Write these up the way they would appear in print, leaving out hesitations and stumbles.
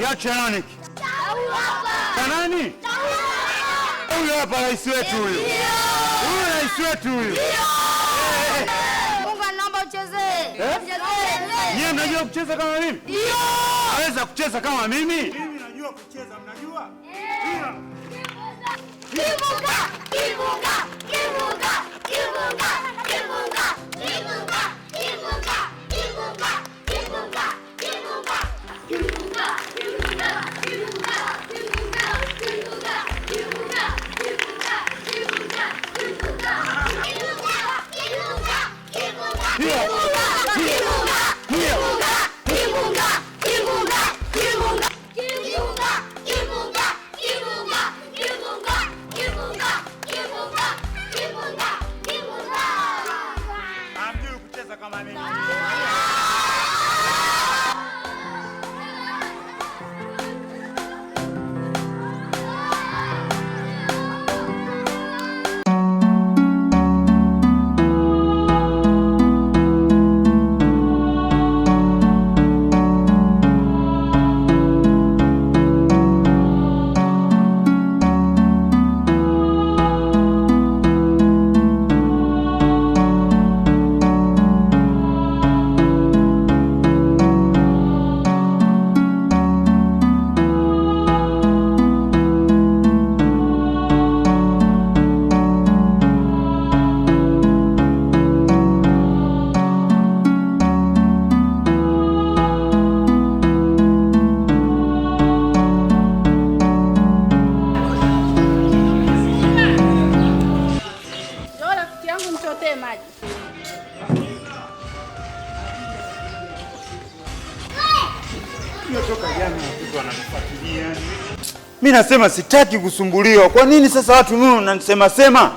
Chacha nani? Kanani? Huyu hapa rais wetu huyu. Huyu rais wetu huyu. Mungu naomba ucheze. Yeye mnajua kucheza kama mimi? Ndio. Anaweza kucheza kama mimi? Mimi najua kucheza, mnajua? Kimunga, kimunga, kimunga, kimunga, kimunga, kimunga, kimunga, kimunga, kimunga, kimunga, kimunga, kimunga, kimunga, kimunga, kimunga, kimunga, kimunga, kimunga, Hamjui kucheza kama mimi. Mimi nasema sitaki kusumbuliwa. Kwa nini sasa watu nunu wananisema sema?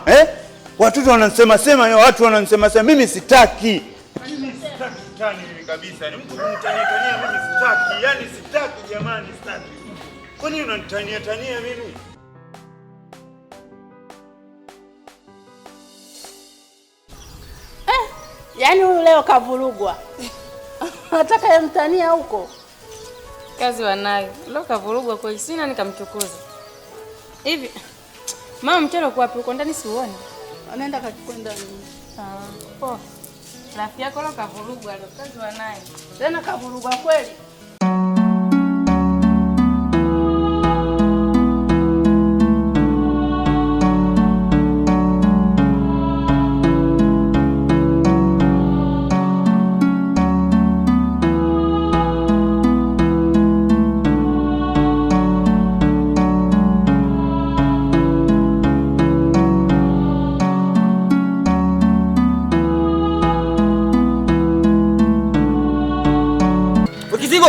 Watoto wananisema sema, watu wananisema sema, mimi sitaki. Mimi sitaki utani mimi kabisa. Ni mtu kunitania mimi sitaki. Yaani sitaki jamani, sitaki. Kwa nini unanitania mimi? Yaani huyu leo kavurugwa. Nataka yemtania huko. Kazi wanayo. Leo kavurugwa kwa sina nikamchukuza. Hivi mama mchele uko wapi? Uko ndani siuone. Anaenda kakwenda nini? Poa. Rafiki yako leo kavurugwa, leo kazi wanayo. Tena kavurugwa kweli. Kizigo.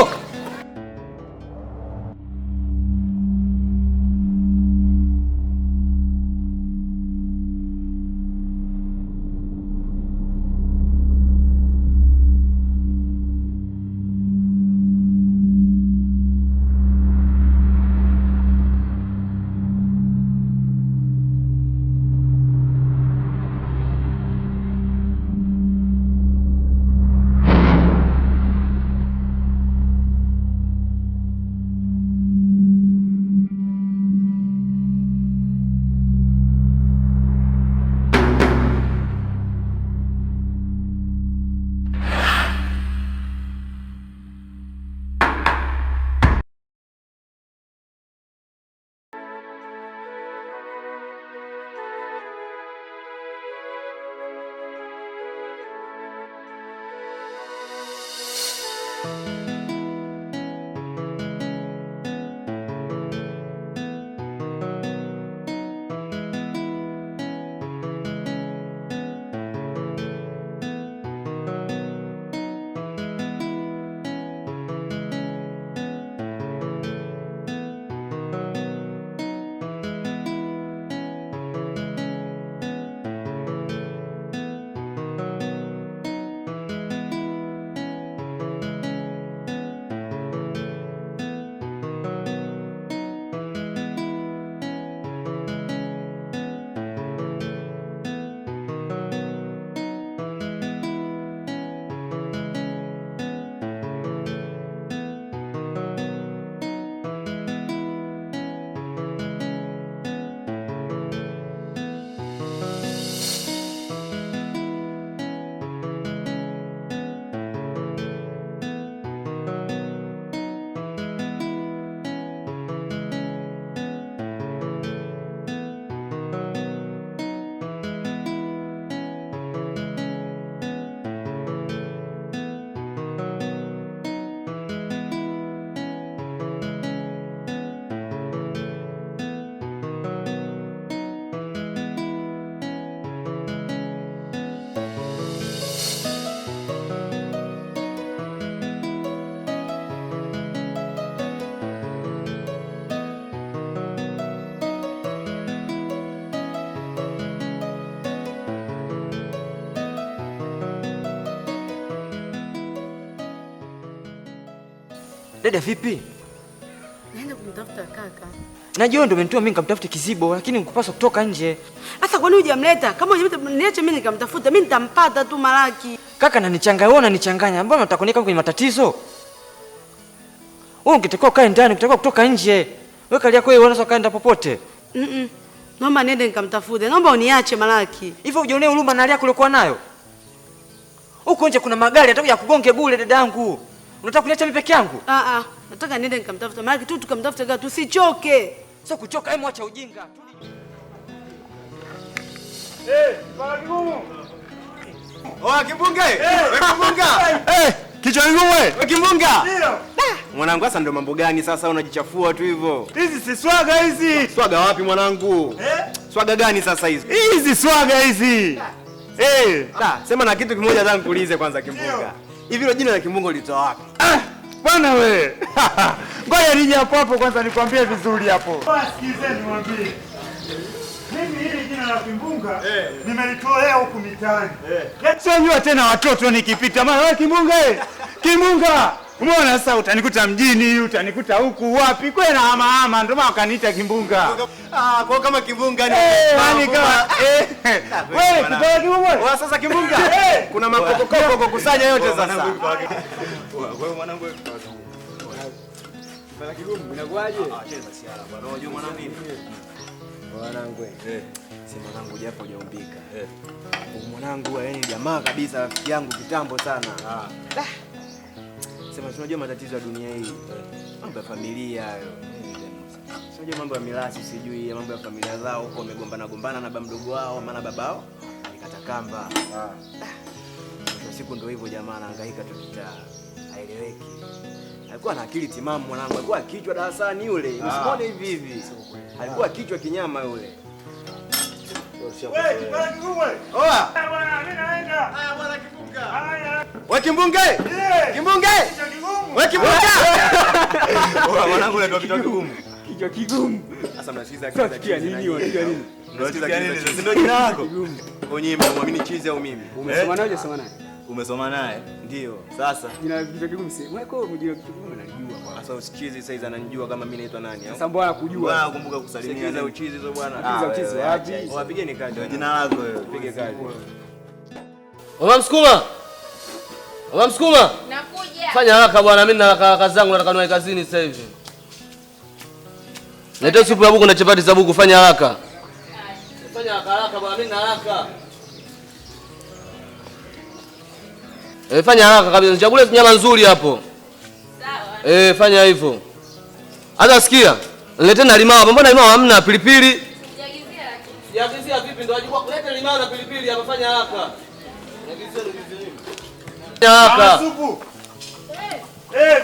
Dada vipi? Naenda kumtafuta kaka. Najua ndio umenitoa mimi nikamtafute Kizibo, lakini ukupaswa kutoka nje. Sasa kwa nini hujamleta? Kama hujamleta niache mimi nikamtafuta. Mimi nitampata tu Malaki. Kaka ananichanganya, wewe unanichanganya. Mbona unataka kuniweka kwenye matatizo? Wewe ungetakiwa ukae ndani, ungetakiwa kutoka nje. Wewe kali yako wewe unaweza kaenda popote. Naomba niende nikamtafute. Naomba uniache Malaki. Hivyo ujione huruma na hali yako uliokuwa nayo. Huko nje kuna magari yatakuja kugonge bure dadangu. Unataka kuniacha mimi peke yangu? Nataka niende nikamtafuta Malaki tu tukamtafuta gari tusichoke. Sio kuchoka, hebu acha ujinga. Oa Kimbunga! Wewe Kimbunga! Kichwa kigumu wewe. Wewe Kimbunga! Ndio. Mwanangu sasa ndio mambo gani sasa unajichafua tu hivyo? Hizi si swaga hizi. Swaga wapi mwanangu? Swaga gani sasa hizi? Hizi swaga hizi. Sema na kitu kimoja nataka nikuulize kwanza Kimbunga. Hivi hilo jina la Kimbunga ulitoa wapi? Bwana wewe. Ngoja nije hapo kwanza nikwambie vizuri hapo. Sikizeni niwaambie. Mimi hili jina la Kimbunga nimelitolea huku mitaani. Sio tena watoto nikipita mara wewe Kimbunga Kimbunga. Umeona sasa utanikuta mjini, utanikuta huku wapi? Kwena ama ndio maana wakaniita Kimbunga. Kwa kama Kimbunga ni yani kama wewe kidogo Kimbunga. Wa sasa Kimbunga. Kuna makokokoko kukusanya yote sasa. Wewe mwanangu wewe. Bana Kimbunga inakuaje? Cheza siara bwana. Unajua mwana nini? Mwanangu si mwanangu japo hujaumbika. Mwanangu yani jamaa kabisa rafiki yangu kitambo sana. Sema unajua matatizo ya dunia hii. Mambo ya familia hayo. Unajua mambo ya mirathi sijui mambo ya familia zao huko wamegombana na baba mdogo wao maana babao alikata kamba. Siku ndio hivyo jamaa anahangaika tu kitaa. Haeleweki. Alikuwa na akili timamu mwanangu. Alikuwa kichwa darasani yule. Usimuone hivi hivi. Alikuwa kichwa kinyama yule. Wewe Kimbunga. Oa. Bwana mimi naenda. Bwana Kimbunga. Haya. Wewe Kimbunga! Kimbunga! Wewe Kimbunga! Oa mwanangu unaitwa kichwa kigumu. Kichwa kigumu. Sasa mnasikiza nini? Unasikia nini? Unasikia nini? Sasa ndio jina lako. Onye mnaamini chizi au mimi? Umesoma naye hujasoma naye? Umesoma naye? Ndio. Sasa jina kichwa kigumu si. Mweko mjina kichwa kigumu nalijua bwana. Sasa usichizi sasa ananijua kama mimi naitwa nani au? Sasa mbona kujua? Bwana kumbuka kusalimia na uchizi hizo bwana. Uchizi wapi? Wapigeni kazi. Jina lako wewe. Pige kazi. Mama Msukuma. Mama Msukuma. Nakuja. Fanya haraka bwana, mimi na kazi zangu nataka niwae kazini sasa hivi. Leta supu ya buku na chapati za buku, fanya haraka. Fanya haraka bwana, mimi na haraka. Fanya haraka kabisa. Nichagulie nyama nzuri hapo. Sawa. Fanya hivyo. Hata sikia. Niletee na limao. Mbona limao hamna pilipili? Siagizia lakini. Siagizia vipi ndio wajua kuleta limao na pilipili hapa, fanya haraka. Siagizia nini? Fanya haraka. Supu.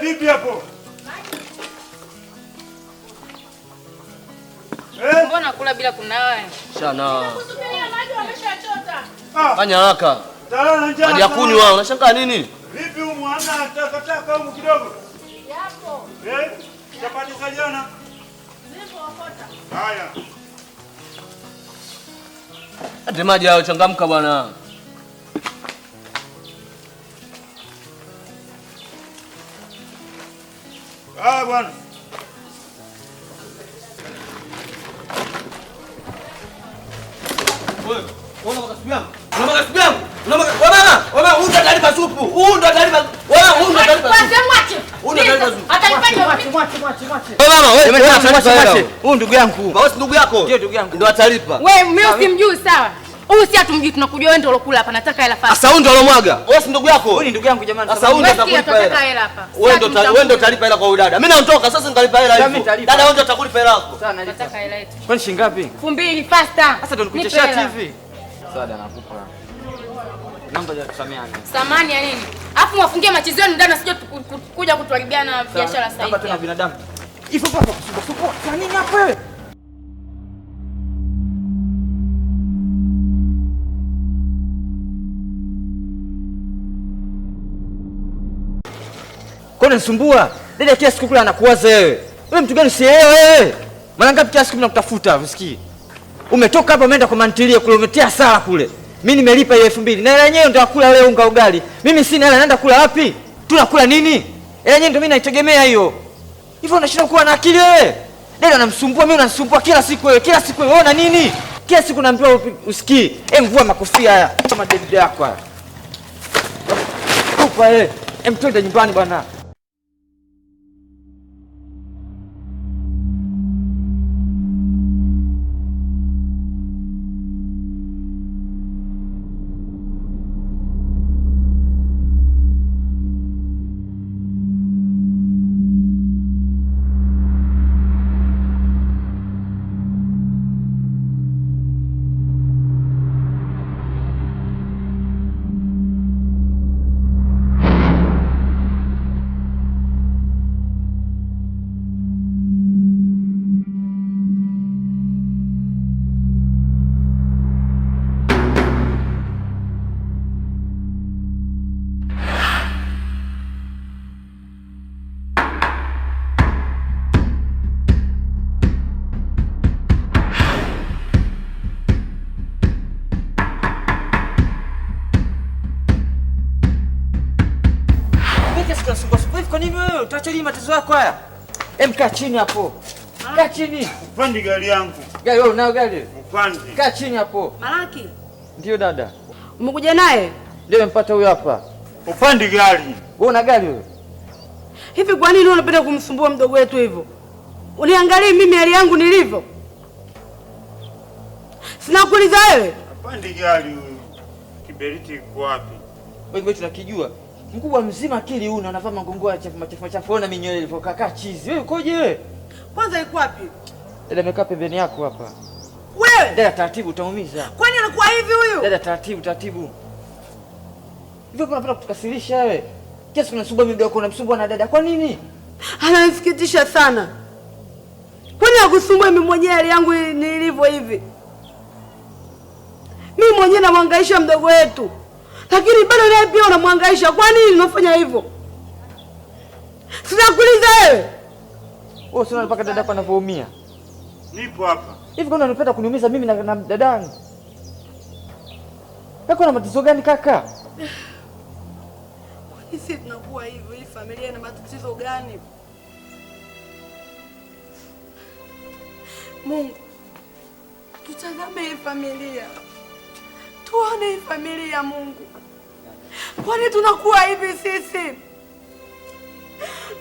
Vipi hapo? Mbona kula bila kunawa? Shana. Kusubiria maji wameshachota. Fanya haraka. Talala njaa. Maji ya kunywa, unashangaa nini? Vipi humu hamna takataka humu kidogo? Yapo. Chapati za jana. Zipo okota. Haya. Ate maji hayo, changamka bwana. Bwana. Wewe, una makasibu yangu? Una makasibu yangu? Una makasibu. Wewe, huyu ndo atalipa supu. Huyu ndo atalipa. Wewe, huyu ndo atalipa supu. Mwache. Huyu ndo atalipa supu. Atalifanya Wewe mama, wewe, Huyu ndugu yangu. wewe si ndugu yako? Ndio ndugu yangu. Ndo atalipa. Wewe mimi usimjui sawa. Huyu si atumjui, tunakujua wewe ndio ulokula hapa. Nataka hela fast. Sasa huyu ndo alomwaga. Wewe si ndugu yako? Huyu ni ndugu yangu jamani. Sasa huyu ndo Wewe atakulipa tunataka hela. hela hapa. Wewe ndo utalipa hela kwa huyu dada. Mimi naondoka sasa, nitalipa hela Mimi hiyo. nitalipa. Dada wewe ndo utakulipa hela yako. Sawa nalipa. Nataka hela yetu. Kwani shilingi ngapi? 2000 faster. Sasa ndo nikuche Nipe shati hela. hivi. Sawa nakupa. Namba ya kusameana. Samani ya nini? Alafu mwafungie machizo yenu ndani asije kuja kutuharibiana biashara sasa Hapa tuna hivi. binadamu. Hivyo papa kusumbua. Kwa nini hapo wewe? Kwa nini nisumbua? Dada kila siku kula anakuwaza wewe. Wewe mtu gani usielewe wewe? Mara ngapi kila siku tunakutafuta, usikii? Umetoka hapa umeenda kwa mantilia kule umetia sala kule. Mimi nimelipa ile 2000. Na hela yenyewe ndio akula leo unga ugali. Mimi sina hela, naenda kula wapi? Tunakula nini? yenyewe ndio mimi naitegemea hiyo. Hivyo unashinda kuwa na akili wewe. Dada anamsumbua mimi, unanisumbua kila siku wewe. Kila siku wewe unaona nini? Kila siku naambiwa usikii. Mvua makofia haya kama David yako haya. Upa twende nyumbani bwana. Kwa nini wewe utaacha matatizo yako haya? Kaa chini hapo. Kaa chini. Upande gari yangu. Gari wewe unao gari? Upande. Kaa chini hapo. Malaki. Ndio dada. Umekuja naye? Ndio nimempata huyo hapa. Upande gari. Wewe una gari wewe? Hivi kwa nini unapenda kumsumbua mdogo wetu hivyo? Uniangalie mimi hali yangu nilivyo? Sina kuuliza wewe. Upande gari huyo. Kiberiti iko wapi? Wewe tunakijua. Mkubwa mzima akili una anavaa magongo ya machafu ona minywele ilivyokaa chizi. Wewe ukoje wewe? Kwanza iko wapi? Dada amekaa pembeni yako hapa. Wewe? Dada taratibu utaumiza. Kwani anakuwa hivi huyu? Dada taratibu. Hivyo unapenda kutukasirisha wewe. Kiasi unasumbua mimi mdogo unamsumbua na dada. Kwa nini? Ananisikitisha sana. Kwani akusumbua mimi mwenyewe hali yangu nilivyo hivi? Mimi mwenyewe namhangaisha mdogo wetu. Lakini bado naye pia unamhangaisha. Kwa nini unafanya hivyo? Sinakuuliza wewe. Wewe sio unataka dada yako anavyoumia. Nipo hapa. Hivi kwa nini unapenda kuniumiza mimi na dadangu? Kaka na matatizo gani kaka? Sisi tunakuwa hivyo, hii familia ina matatizo gani? Mungu, tutazame hii familia. Tuone hii familia Mungu. Kwani tunakuwa hivi sisi?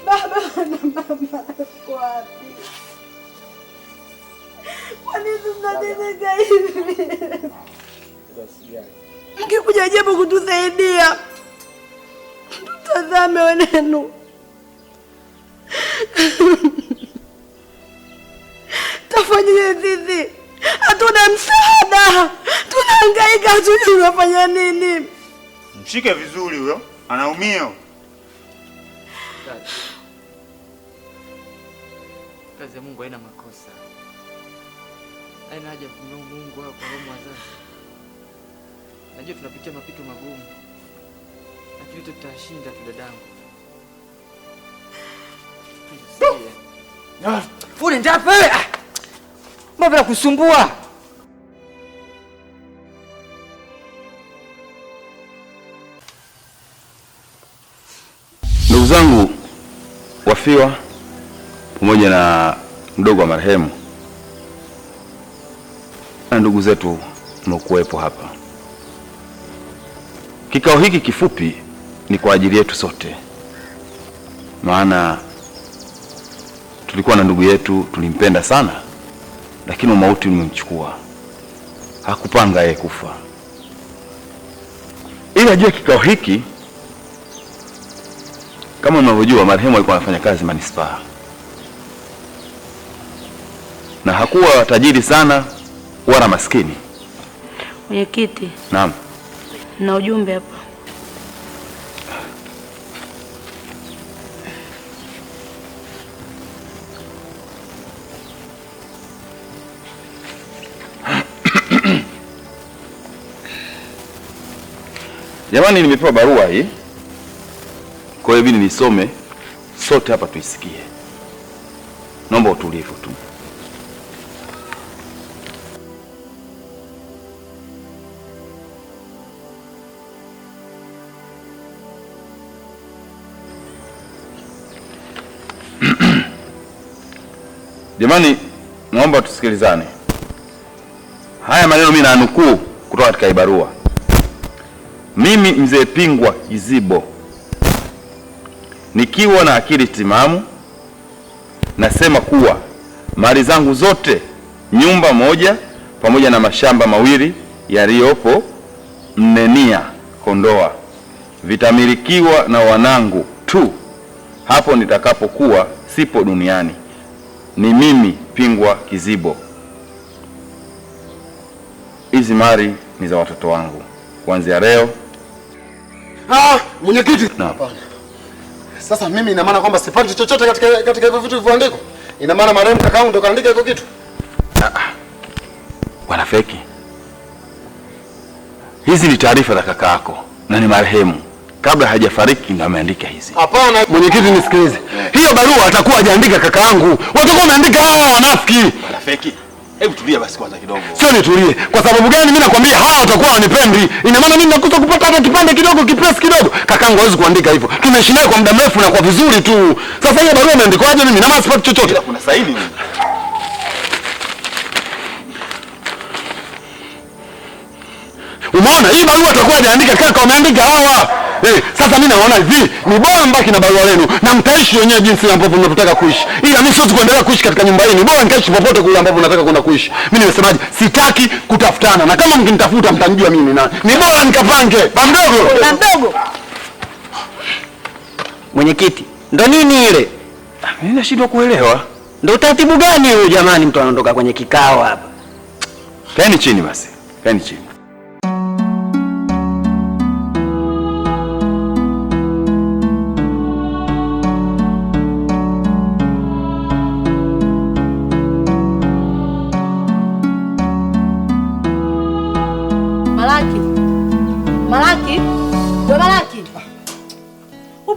Baba na mama wako wapi? Kwani tunateseka hivi? Mkikuja japo kutusaidia. Tutazame wenenu. Tafanyie sisi. Hatuna msaada. Tunahangaika hatujui unafanya nini. Mshike vizuri huyo. Anaumia. Kazi ya Mungu haina makosa. Haina haja kumlaumu Mungu au kulaumu wazazi. Najua tunapitia mapito magumu. Lakini tutashinda tu dadangu. Fune ndape wewe. Mbona kusumbua? Ndugu zangu wafiwa pamoja na mdogo wa marehemu na ndugu zetu mnaokuwepo hapa. Kikao hiki kifupi ni kwa ajili yetu sote. Maana tulikuwa na ndugu yetu tulimpenda sana, lakini mauti umemchukua. Hakupanga yeye kufa. Ili ajue kikao hiki, kama mnavyojua marehemu alikuwa anafanya kazi manispaa. Na hakuwa tajiri sana wala maskini. Mwenyekiti. Naam. Na ujumbe hapa. Jamani, nimepewa barua hii. Kwa hiyo bini nisome sote hapa tuisikie. Naomba utulivu tu. Jamani, naomba tusikilizane. Haya maneno mimi nanukuu kutoka katika barua. Mimi mzee Pingwa Kizibo, nikiwa na akili timamu, nasema kuwa mali zangu zote, nyumba moja pamoja na mashamba mawili yaliyopo Mnenia Kondoa, vitamilikiwa na wanangu tu hapo nitakapokuwa sipo duniani. Ni mimi Pingwa Kizibo. Hizi mali ni za watoto wangu kuanzia leo. Mwenyekiti. Hapana. Sasa mimi ina maana kwamba sipati chochote katika hivyo vitu vilivyoandikwa? Ina maana marehemu kakaangu ndo kaandika hiko kitu? Bwana Feki, hizi ni taarifa za kaka yako na ni marehemu. Kabla hajafariki ndo ameandika hizi. Hapana mwenyekiti, nisikilize. Hiyo barua atakuwa hajaandika kakaangu. Watakuwa wameandika hawa wanafiki. Bwana Feki, hebu tulia basi kwanza kidogo. Sio nitulie. Kwa sababu gani mimi nakwambia hawa watakuwa wanipendi? Ina maana mimi nakosa kupata hata kipande kidogo, kipress kidogo. Kakaangu hawezi kuandika hivyo. Tumeishi naye kwa muda mrefu na kwa vizuri tu. Sasa hiyo barua imeandikwaje mimi? Na maana sipati chochote. Kuna saini. Umeona hii barua atakuwa hajaandika kaka, wameandika hawa. Sasa mimi naona hivi, ni bora mbaki na barua lenu na mtaishi wenyewe jinsi ambavyo mnataka kuishi. Ila mimi siwezi kuendelea kuishi katika nyumba hii. Ni bora nikaishi popote kule ambapo nataka kwenda kuishi. Mimi nimesemaje? Sitaki kutafutana. Na kama mkinitafuta mtanijua mimi nani. Ni bora nikapange. Bamdogo. Mwenyekiti, ndo nini ile? Mimi nashindwa kuelewa. Ndo utaratibu gani huyu jamani, mtu anaondoka kwenye kikao hapa? Kaeni chini basi. Kaeni chini.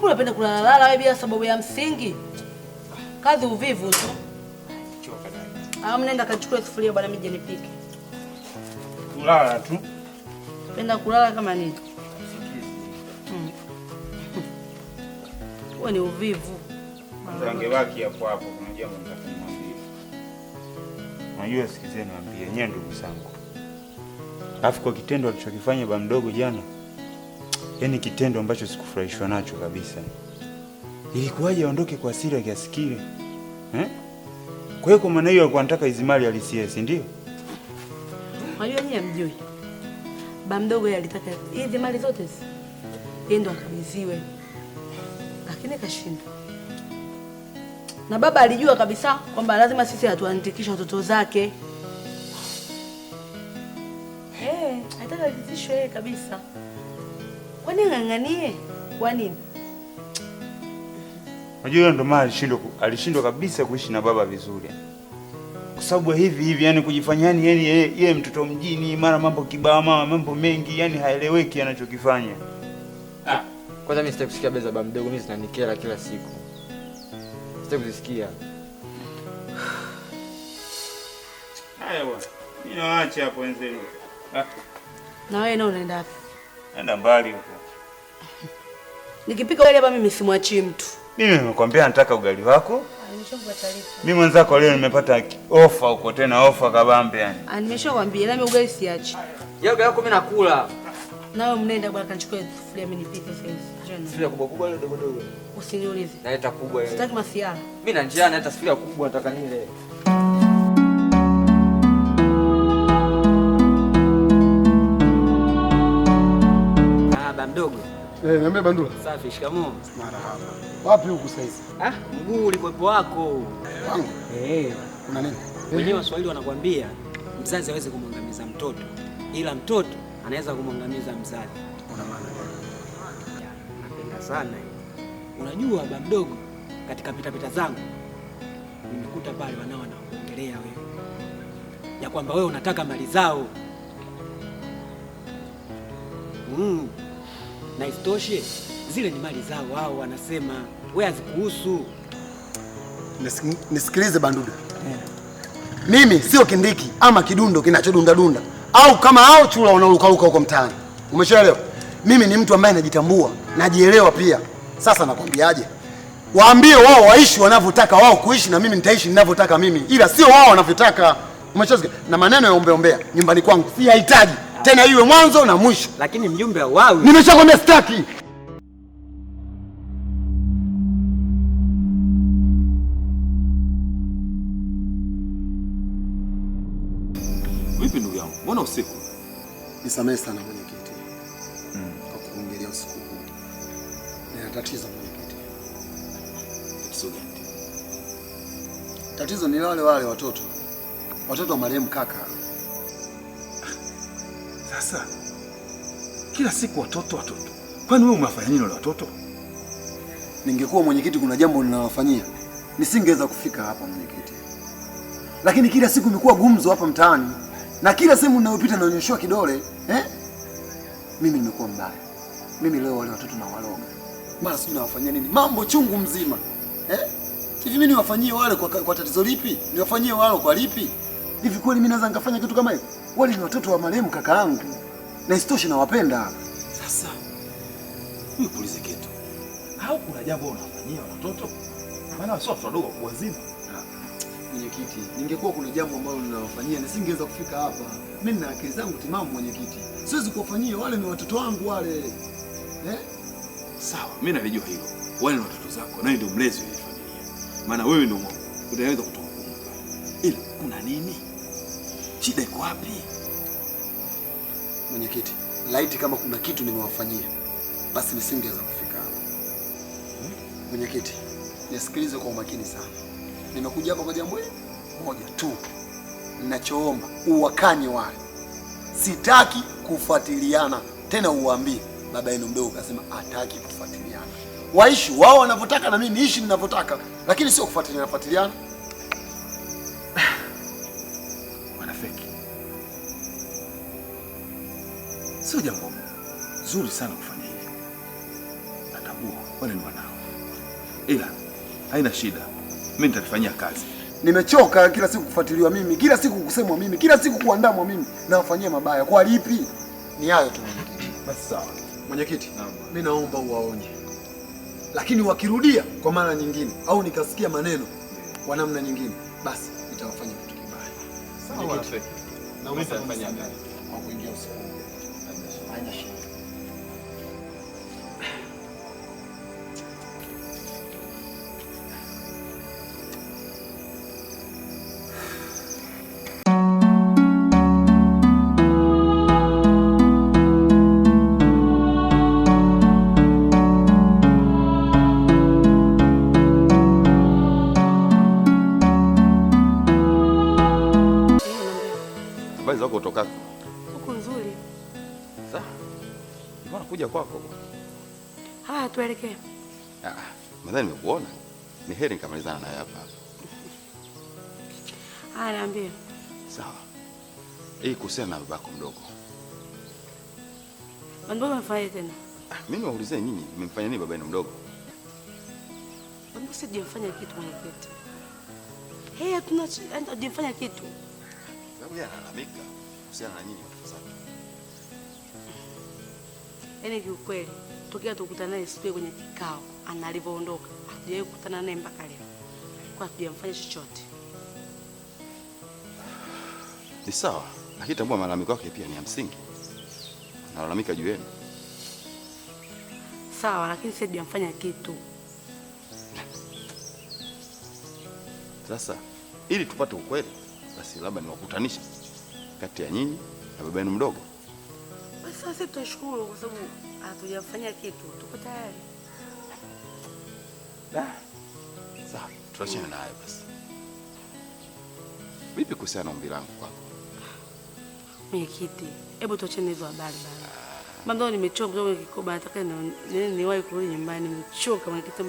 Unapenda kulala wewe bila sababu ya msingi. Kazi uvivu tu. Nenda kachukue sufuria bwana mimi nipike. Kulala tu. Penda kulala kama nini? Wewe ni uvivu. Angebaki hapo hapo, kuna jambo nitakumwambia. Unajua, sikizeni niambie nyenye ndugu zangu. Alafu kwa kitendo alichokifanya baba mdogo jana, yaani kitendo ambacho sikufurahishwa nacho kabisa. Ilikuwaje aondoke kwa hasira kiasi kile? Kwa hiyo kwa maana hiyo alikuwa anataka hizo mali alisiye, si ndio? Unajua nyinyi mjui. Baba mdogo yeye alitaka hizi mali zote yeye ndo akabidhiwe. Lakini kashindwa. Na baba alijua kabisa kwamba lazima sisi atuandikishe watoto zake. Anataka alizishwe yeye kabisa. Kwa nini nganganie? Kwa nini? Unajua ndo maana alishindwa kabisa kuishi na baba vizuri. Kwa sababu hivi yani kujifanya yani yeye mtoto mjini, mara mambo kibao, mambo mengi, yani haeleweki anachokifanya. Kwanza mimi sitaki kusikia beza baba mdogo, mimi zinanikera kila siku. Sitaki kuzisikia. Haya bwana. Mimi naacha hapo wenzenu. Na wewe nao unaenda wapi? Naenda mbali huko. Nikipika ugali hapa mimi simwachi mtu. Mimi nimekwambia nataka ugali wako. Nimeshakupa taarifa. Mimi mwenzako leo nimepata ofa huko, tena ofa kabambe yani. Nimeshakwambia na mimi ugali siachi. Yoga yako mimi nakula. Nawe mnenda bwana kanichukue sufuria mimi nipike sasa hivi. Sufuria kubwa kubwa ile dogo dogo. Usiniulize. Naita kubwa ile. Sitaki masiara. Mimi na njaa, naita sufuria kubwa, nataka nile. Mdogo. Niambie Bandula. Safi, shikamoo. Marahaba. Wapi huku sasa hivi? Mguu ulikuwepo wako. Wangu? Kuna nini? Wenyewe Waswahili wanakuambia mzazi hawezi kumwangamiza mtoto, ila mtoto anaweza kumwangamiza mzazi. Una maana gani? Napenda sana. Unajua baba mdogo, katika pitapita zangu nimekuta pale wanao wanaongelea wewe. Ya kwamba wewe unataka mali zao. Na isitoshe zile ni mali zao, wao wanasema wewe hazikuhusu. Nisikilize Banduda. Mimi sio kindiki ama kidundo kinachodunda dunda au kama hao chula wanaolukaluka huko mtaani. Umeshaelewa? Mimi ni mtu ambaye najitambua, najielewa pia. Sasa nakwambiaje? Waambie wao waishi wanavyotaka wao kuishi, na mimi nitaishi ninavyotaka mimi, ila sio wao wanavyotaka. Umeshasikia? Na maneno ya ombea nyumbani kwangu si hahitaji tena, iwe mwanzo na mwisho. Lakini mjumbe wao, nimeshakwambia sitaki. Vipi ndugu yangu? Mbona usiku? Nisamehe sana mwenyekiti. Kwa kuongelea usiku huu. Nina tatizo mwenyekiti. Tatizo gani? Tatizo ni wale watoto. Watoto wa marehemu kaka. Sasa kila siku watoto. Kwani wewe umefanya nini wale watoto? Ningekuwa mwenyekiti, kuna jambo ninawafanyia, nisingeweza kufika hapa mwenyekiti. Lakini kila siku imekuwa gumzo hapa mtaani. Na kila sehemu ninayopita naonyeshwa kidole, Mimi nimekuwa mbaya. Mimi leo wale watoto na waloga. Mara sijui nawafanyia nini? Mambo chungu mzima. Hivi mimi niwafanyie wale kwa tatizo lipi? Niwafanyie wale kwa lipi? Hivi kweli mimi naweza nikafanya kitu kama hiyo? Wale ni watoto wa marehemu kaka yangu. Na isitoshe nawapenda. Sasa wewe kuulize kitu. Au kuna jambo unafanyia watoto? Maana sio watoto wadogo, wazima. Mwenyekiti, ningekuwa kuna jambo ambalo ninawafanyia nisingeweza kufika hapa. Mimi na akili zangu timamu mwenyekiti. Siwezi kuwafanyia, wale ni watoto wangu wale. Sawa, mimi nalijua hilo. Wale ni watoto zako, na ndio mlezi wa familia. Maana wewe ndio unaweza kutoka huko. Ila kuna nini? Shida iko wapi? Mwenyekiti, laiti kama kuna kitu nimewafanyia, basi nisingeweza kufika hapa. Mwenyekiti, nisikilize kwa umakini sana. Nimekuja hapa kwa jambo hili moja tu. Ninachoomba uwakanye wale. Sitaki kufuatiliana tena, uwaambie baba yenu mdogo kasema hataki kufuatiliana. Waishi wao wanavyotaka na mimi niishi ninavyotaka, lakini sio kufuatiliana. Wanafiki. Sio jambo zuri sana kufanya hivyo. Natambua wale ni wanao. Ila haina shida. Mimi nitalifanyia kazi. Nimechoka kila siku kufuatiliwa mimi, kila siku kusemwa mimi, kila siku kuandamwa mimi, na wafanyia mabaya. Kwa lipi? Ni hayo tu mwenyekiti. Basi sawa. Mwenyekiti, mimi naomba uwaonye. Lakini wakirudia kwa mara nyingine au nikasikia maneno kwa namna nyingine, basi nitawafanya kitu kibaya. Sawa wanafiki. Na mimi nitafanya gani? Kwa kuingia usiku. Haina shida. Habari zako kutoka Huko nzuri. Sasa mbona kuja kwako? Haya, tuelekee. Nadhani nimekuona. Ni heri nikamalizana naye hapa. Haya, niambie. Sawa. Hii kuhusiana na babako mdogo. Mbona umefanya tena? Mimi naulizeni nyinyi, mmemfanya nini baba yenu mdogo? Mbona sijafanya kitu mwenyekiti? Tunajifanya kitu. Sababu yeye analalamika kuhusiana na nyinyi watoto zake. Yaani kiukweli, tokea tukutana naye siku kwenye kikao, analivyoondoka, hatujawahi kukutana naye mpaka leo. Kwa hatujamfanya chochote. Ni sawa, lakini tambua malalamiko yake pia ni ya msingi. Analalamika juu yenu. Sawa, lakini sisi hatujamfanya kitu. Sasa ili tupate ukweli, basi labda niwakutanishe kati ya nyinyi na baba yenu mdogo. Basi sasa tutashukuru kwa sababu hatujafanya kitu. Tuko tayari. Sawa, tuachane na hayo basi. Vipi kuhusiana na ombi langu kwako? Mwenyekiti, hebu tuachane hizo habari bana. Mambo nimechoka kutoka Kikoba, nataka niwahi kurudi nyumbani, nimechoka mwenyekiti.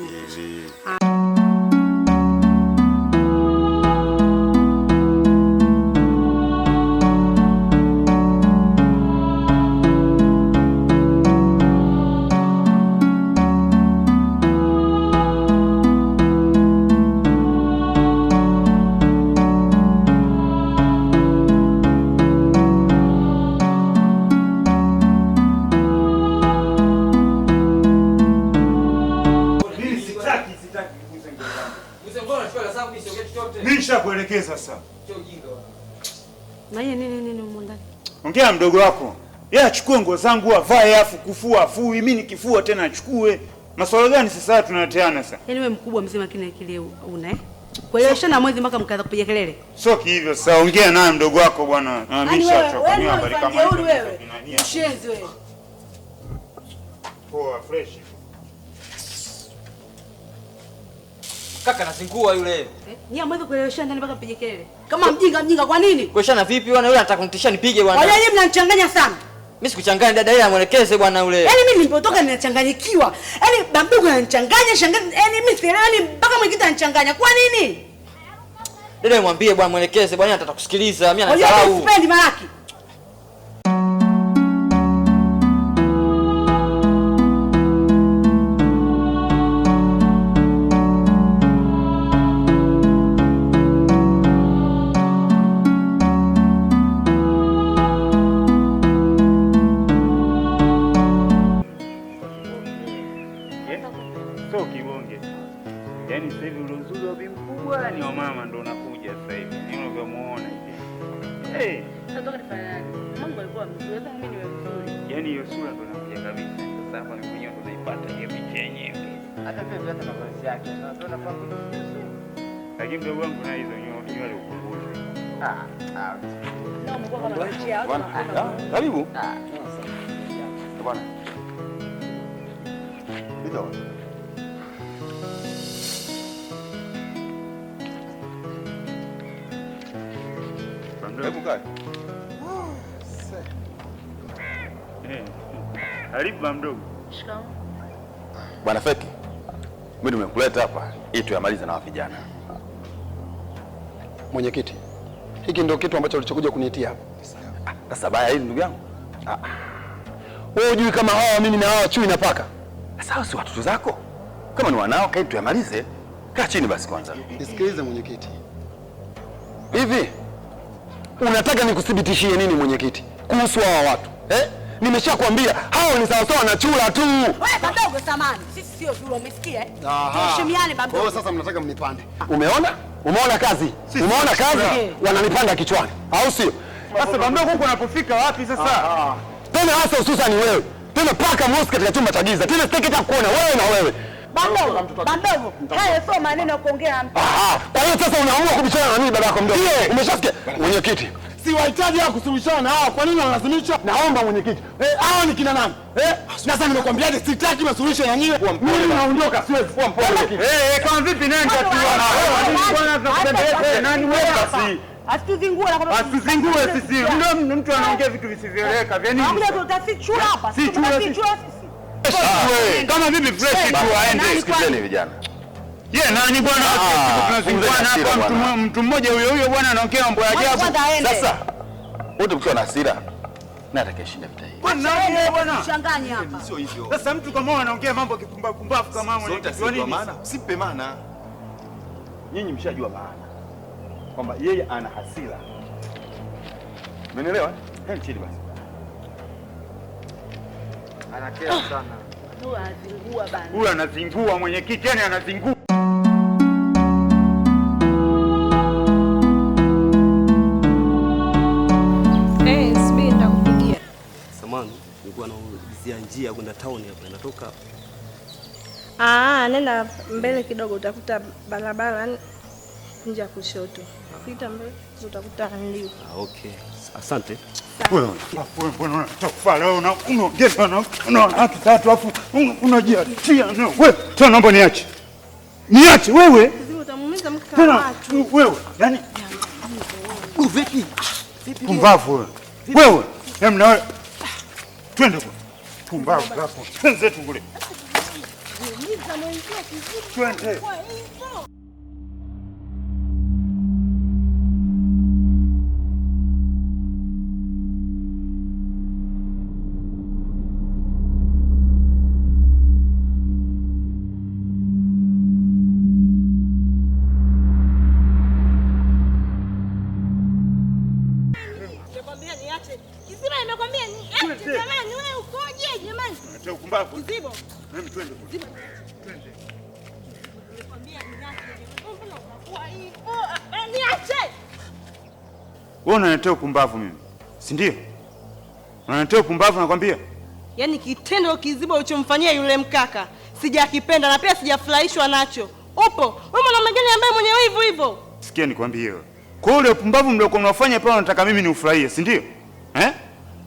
nielekee sasa. Sio ujinga bwana. Na yeye nini huko ndani? Ongea na mdogo wako. Yeye achukue nguo zangu avae afu kufua afui, mimi nikifua tena achukue. Masuala gani sasa tunaleteana sasa? Yaani wewe mkubwa mzima kile kile una kueleweshana mwezi mpaka mkaanza kupiga kelele. Sio hivyo sasa, ongea naye mdogo wako bwana. Mimi nishachoka mimi habari kama hizo. Wewe mshenzi wewe. Poa fresh. Kaka nazingua yule. Nyie mwezi kueleweshana ndani mpaka mpige kelele. Kama mjinga kwa nini? Kueleweshana vipi bwana? Yule anataka kunitisha nipige bwana. Wale nyinyi mnanichanganya sana. Mimi sikuchanganya dada, yeye amwelekeze bwana yule. Yaani mimi nilipotoka ninachanganyikiwa. Yaani bamdogo ananichanganya, shangazi, yaani mimi sielewi, yaani mpaka mwingine ananichanganya. Kwa nini? Dada mwambie bwana mwelekeze bwana, anataka kusikiliza. Mimi anasahau. Wewe sipendi Malaki. So kibonge. Yaani sasa hivi ule uzuri wa bibi mkubwa ni wa mama ndo unakuja sasa hivi. Ni unavyomuona hivi. Eh, Sasa nifanye mambo yalikuwa mzuri, hata mimi niwe mzuri. yaani hiyo sura ndo inakuja kabisa. Sasa hapa ni mwenyewe ndo unaipata hiyo picha yenyewe. Hata vile hata mavazi yake. Na ndio nafahamu. Lakini mdogo wangu na hizo nywele ukumbushe. Ndio mko kama machia. Karibu. Bwana. Ndio. Hebu kae. Karibu ba mdogo. Shikamoo. Bwana Feki. Mimi nimekuleta hapa ili tuyamalize na vijana. Mwenyekiti, hiki ndio kitu ambacho ulichokuja kuniitia hapa. Sasa baya hili ndugu yangu. Wewe hujui kama hawa mimi na hawa chui na paka? Sasa si watoto zako. Kama ni wanao kae tuyamalize. Kaa chini basi kwanza. Nisikilize mwenyekiti. Hivi unataka nikuthibitishie nini mwenyekiti kuhusu hawa watu? Nimeshakwambia hao ni sawasawa na chura tu. Wewe badogo samani. Sisi sio chura, umesikia eh? Tuheshimiane badogo. Kwa hiyo sasa mnataka mnipande. Umeona? Umeona kazi? Umeona kazi? Wananipanda kichwani. Au sio? Sasa bamdogo huko unapofika wapi sasa? Tena hasa hususan wewe. Tena paka mosi katika chumba cha giza. Tena sitaki hata kuona wewe na wewe. Bandogo. Haya sio maneno ya kuongea na mtu. Kwa hiyo sasa unaamua kubishana na mimi baba yako mdogo. Umeshasikia? Mwenyekiti. Siwahitaji hao kusuluhishana na hao. Kwa nini wanalazimisha? Naomba mwenyekiti. Hao ni kina nani? Sasa nimekwambiaje sitaki masuluhisho ya nyinyi. Mimi naondoka siwezi kuwa mpole. Kama vipi nani tatuana? Bwana tunakupendeza nani wewe basi? Asituzingue na kwamba asizingue sisi. Ndio mtu anaongea vitu visivyoeleweka. Vya nini? Hakuna tutafichura hapa. Si chura sisi. Kama vipi fresh tu aende. Sikizeni vijana. Nani bwana tunazunguana hapa mtu mmoja huyo bwana anaongea mambo ya ajabu. Sasa wote mkiwa na hasira na atakayeshinda vita hii. Bwana bwana. Changanya hapa. Sio hivyo. Sasa mtu kama anaongea mambo kipumbavu kama mama Sio maana. Sipe maana. Nyinyi mshajua maana. Kwamba yeye ana hasira. Umeelewa? Hadi chini basi. Anakera sana. Huyu anazingua bana. Huyu anazingua mwenyekiti, yani anazingua. Subiri nitakupigia. Samani, nilikuwa naulizia njia kwenda town hapa, inatoka hapa. Nenda mbele kidogo utakuta barabara nje ya kushoto. Pita mbele utakuta ndio. Okay. Asante. Wewe unataka leo unaongeza na watu tatu afu unajiatia. Wewe tena naomba niache. Niache wewe. Utamuumiza mke wa watu. Wewe, yani vipi? Pumbavu wewe. Wewe, na wewe. Twende kwa. Pumbavu zako. Twende tu kule. Twende. Jamani wewe ukoje jamani? Acha ukumbavu. Kizibo. Twende. Kizibo. Twende. Nimekwambia niache. Mbona Niache. Wewe unaniletea upumbavu mimi. Si ndio? Unaniletea upumbavu nakwambia. Yaani kitendo kizibo ulichomfanyia yule mkaka sijakipenda na pia sijafurahishwa nacho. Upo. Wewe mwanaume gani ambaye mwenye wivu hivyo? Sikia nikwambie wewe. Kwa ule upumbavu mliokuwa mnafanya pale unataka mimi niufurahie, si ndio?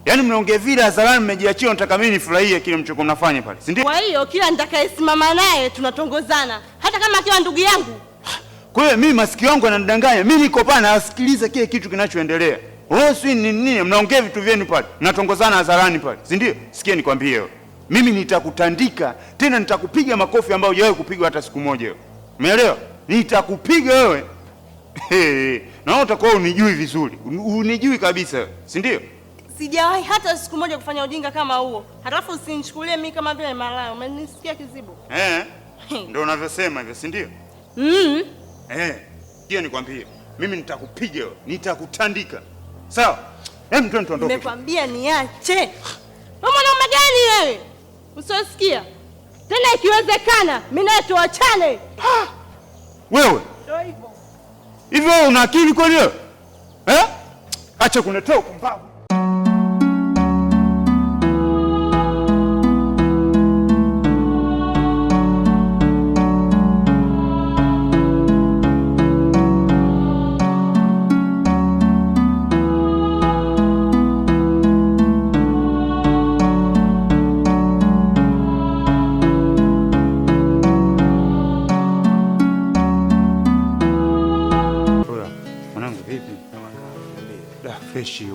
Yaani mnaongea vile hadharani mmejiachia unataka mimi nifurahie kile mlichokuwa mnafanya pale, si ndio? Kwa hiyo kila nitakayesimama naye tunatongozana hata kama akiwa ndugu yangu. Kwa hiyo mimi masikio yangu yananidanganya. Mimi niko pale nasikiliza kile kitu kinachoendelea. Wewe si nini mnaongea vitu vyenu pale. Mnatongozana hadharani pale, si ndio? Sikia nikwambie wewe. Mimi nitakutandika, tena nitakupiga makofi ambayo hujawahi kupigwa hata siku moja wewe. Umeelewa? Nitakupiga wewe. Na wewe utakuwa unijui vizuri. Unijui kabisa, si ndio? Sijawahi hata siku moja kufanya ujinga kama huo. Halafu usinichukulie mimi kama vile malaya. Umenisikia kizibo? Ndio unavyosema hivyo, si ndio? Hiyo nikwambie. Mimi nitakupiga wewe, nitakutandika. Sawa? Tuondoke. Nimekwambia niache. Wewe mwanaume gani wewe? Usiosikia. Tena ikiwezekana mimi naye tuachane. Wewe? Ndio hivyo. Hivyo una akili kweli wewe? Acha kuniletea upumbavu.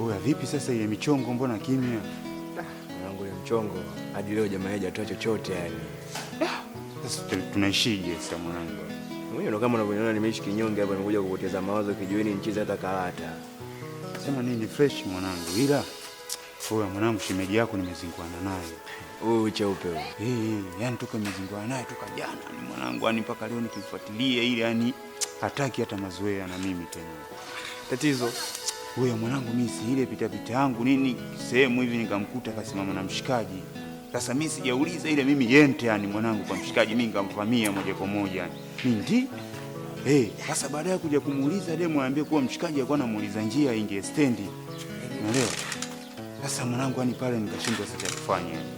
Oya vipi sasa ile michongo mbona kimya? Mwanangu ile mchongo hadi leo jamaa hajatoa chochote yani. Sasa tunaishije sasa mwanangu? Mwenyewe ndo kama unavyoniona nimeishi kinyonge hapa nimekuja kupoteza mawazo kijiweni nicheze hata karata. Sema nini fresh mwanangu ila oya mwanangu shemeji yako nimezinguana naye. Wewe cheupe wewe. Yani toka nimezinguana naye toka jana ni mwanangu yani mpaka leo nikimfuatilia ile yani hataki hata mazoea na mimi tena. Tatizo wewe mwanangu mimi si ile pita yangu nini sehemu hivi nikamkuta kasimama na mshikaji. Sasa mimi sijauliza ile mimi yente yani mwanangu kwa mshikaji mimi nikamvamia moja kwa moja yani. Mimi sasa baadaye kuja kumuuliza demu aambie kuwa mshikaji alikuwa anamuuliza njia ingie stendi. Unaelewa? Sasa mwanangu yani pale nikashindwa sasa kufanya yani.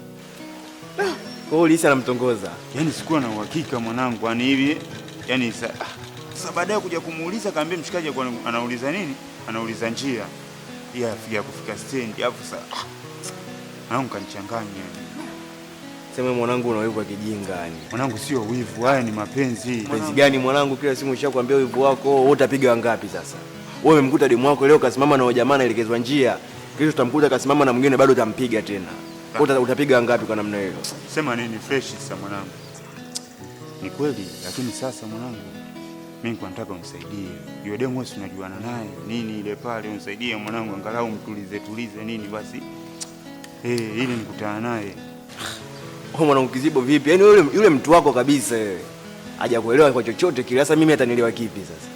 Kwa hiyo Lisa anamtongoza. Yaani sikuwa na uhakika mwanangu yani hivi yani sasa baadaye kuja kumuuliza kaambia mshikaji alikuwa anauliza nini? Anauliza njia ya kufika stendi hapo sasa. Mwanangu kanichanganya. Sema mwanangu una wivu wa kijinga yani. Mwanangu sio wivu, haya ni mapenzi. Mapenzi gani mwanangu? Kila simu nishakwambia wivu wako, wewe utapiga wangapi sasa? Wewe umemkuta demu wako leo kasimama na jamaa anaelekezwa njia. Kesho utamkuta kasimama na mwingine bado utampiga tena. Wewe utapiga wangapi kwa namna hiyo? Sema nini fresh sasa mwanangu? Ni kweli lakini sasa mwanangu mimi nataka unisaidie. Yule demu wewe unajuana naye. Nini ile pale unisaidie mwanangu angalau mtulize nini basi. Ili nikutana naye. Mwanangu kizibo vipi? Yaani yule mtu wako kabisa wewe. Hajakuelewa kwa chochote kile. Sasa mimi atanielewa kipi sasa?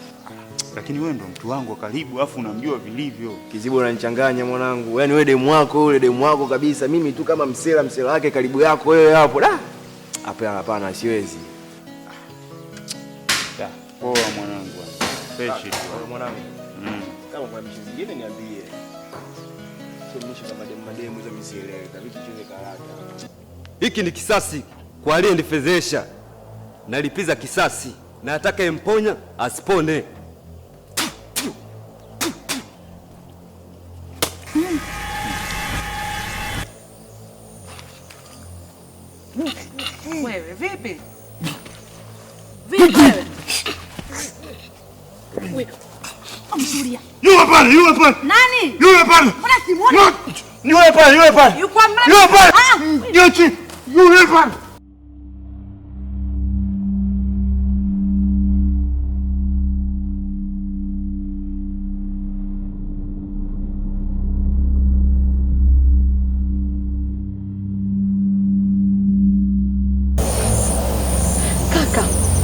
Lakini wewe ndo mtu wangu karibu afu unamjua vilivyo. Kizibo unanichanganya mwanangu. Yaani wewe demu wako, yule demu wako kabisa. Mimi tu kama msela wake karibu yako wewe hapo. Hapana siwezi. Poa mwanangu. Fresh tu. Mwanangu. Kama kuna mshi zingine niambie. Sio mshi kama mademu hizo misielewe. Kabisa tucheze karata. Hiki ni kisasi kwa aliyenifedhesha. Nalipiza kisasi na atakayemponya asipone. Wewe vipi? Vipi wewe? Wewe. Amsuria. Yule pale. Nani? Yule pale. Mbona simuoni? Yule pale. Yuko mradi. Yule pale. Yochi. Yule pale.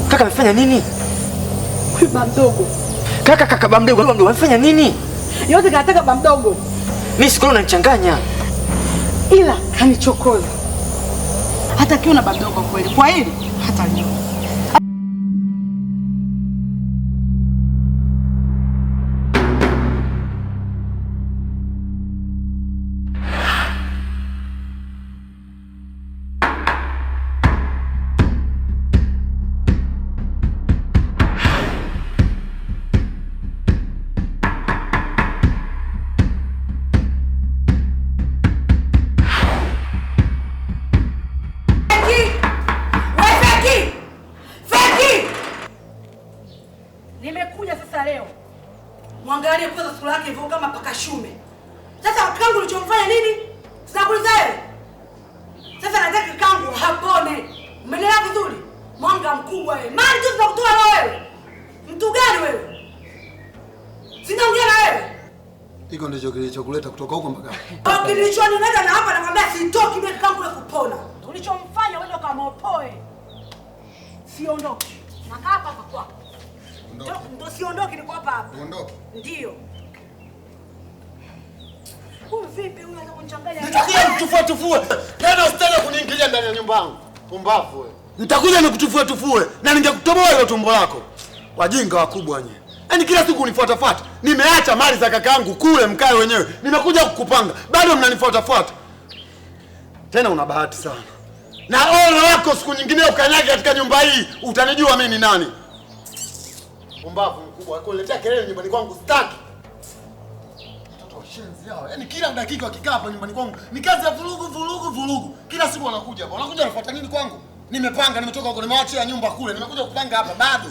Kaka amefanya nini? Huyu bamdogo. Kaka bamdogo amefanya nini? Yote kanataka bamdogo. Mimi sikolo unanichanganya. Ila kanichokoza. Hata kiona bamdogo kweli. Kwa hili hata leo. Yaani kwanza sura yake hivyo kama paka shume. Sasa kangu ulichomfanya nini? Sinakuuliza wewe. Sasa nataka kangu hapone. Umeelewa vizuri? Mwanga mkubwa wewe. Mali tu tunakutoa na wewe. Mtu gani wewe? Sinaongea na wewe. Hiko ndicho kilichokuleta kutoka huko mpaka hapa. Kilichonileta na hapa nakwambia sitoki mimi kangu na kupona. Ulichomfanya wewe kama opoe. Siondoki. Nakaa hapa kwako. Ndio siondoki, niko hapa hapa. Uondoke. Ndio. Huyu vipi huyu anataka kunichanganya? Nitakuja nikutufue. Tena usitaka kuniingilia ndani ya nyumba yangu. Pumbavu wewe. Nitakuja nikutufue na ningekutoboa hilo tumbo lako. Wajinga wakubwa nyie. Yaani kila siku unifuata. Nimeacha mali za kakaangu kule mkae wenyewe. Nimekuja kukupanga. Bado mnanifuata. Tena una bahati sana. Na ole wako siku nyingine ukanyage katika nyumba hii, utanijua mimi ni nani. Pumbavu mkubwa, kuletea kelele nyumbani kwangu sitaki. Watoto washenzi hao. Yaani kila dakika wakikaa hapa nyumbani kwangu ni kazi ya vurugu. Kila siku wanakuja hapa. Wanakuja wanafuata nini kwangu? Nimepanga, nimetoka huko, nimewaachia nyumba kule. Nimekuja kupanga hapa bado.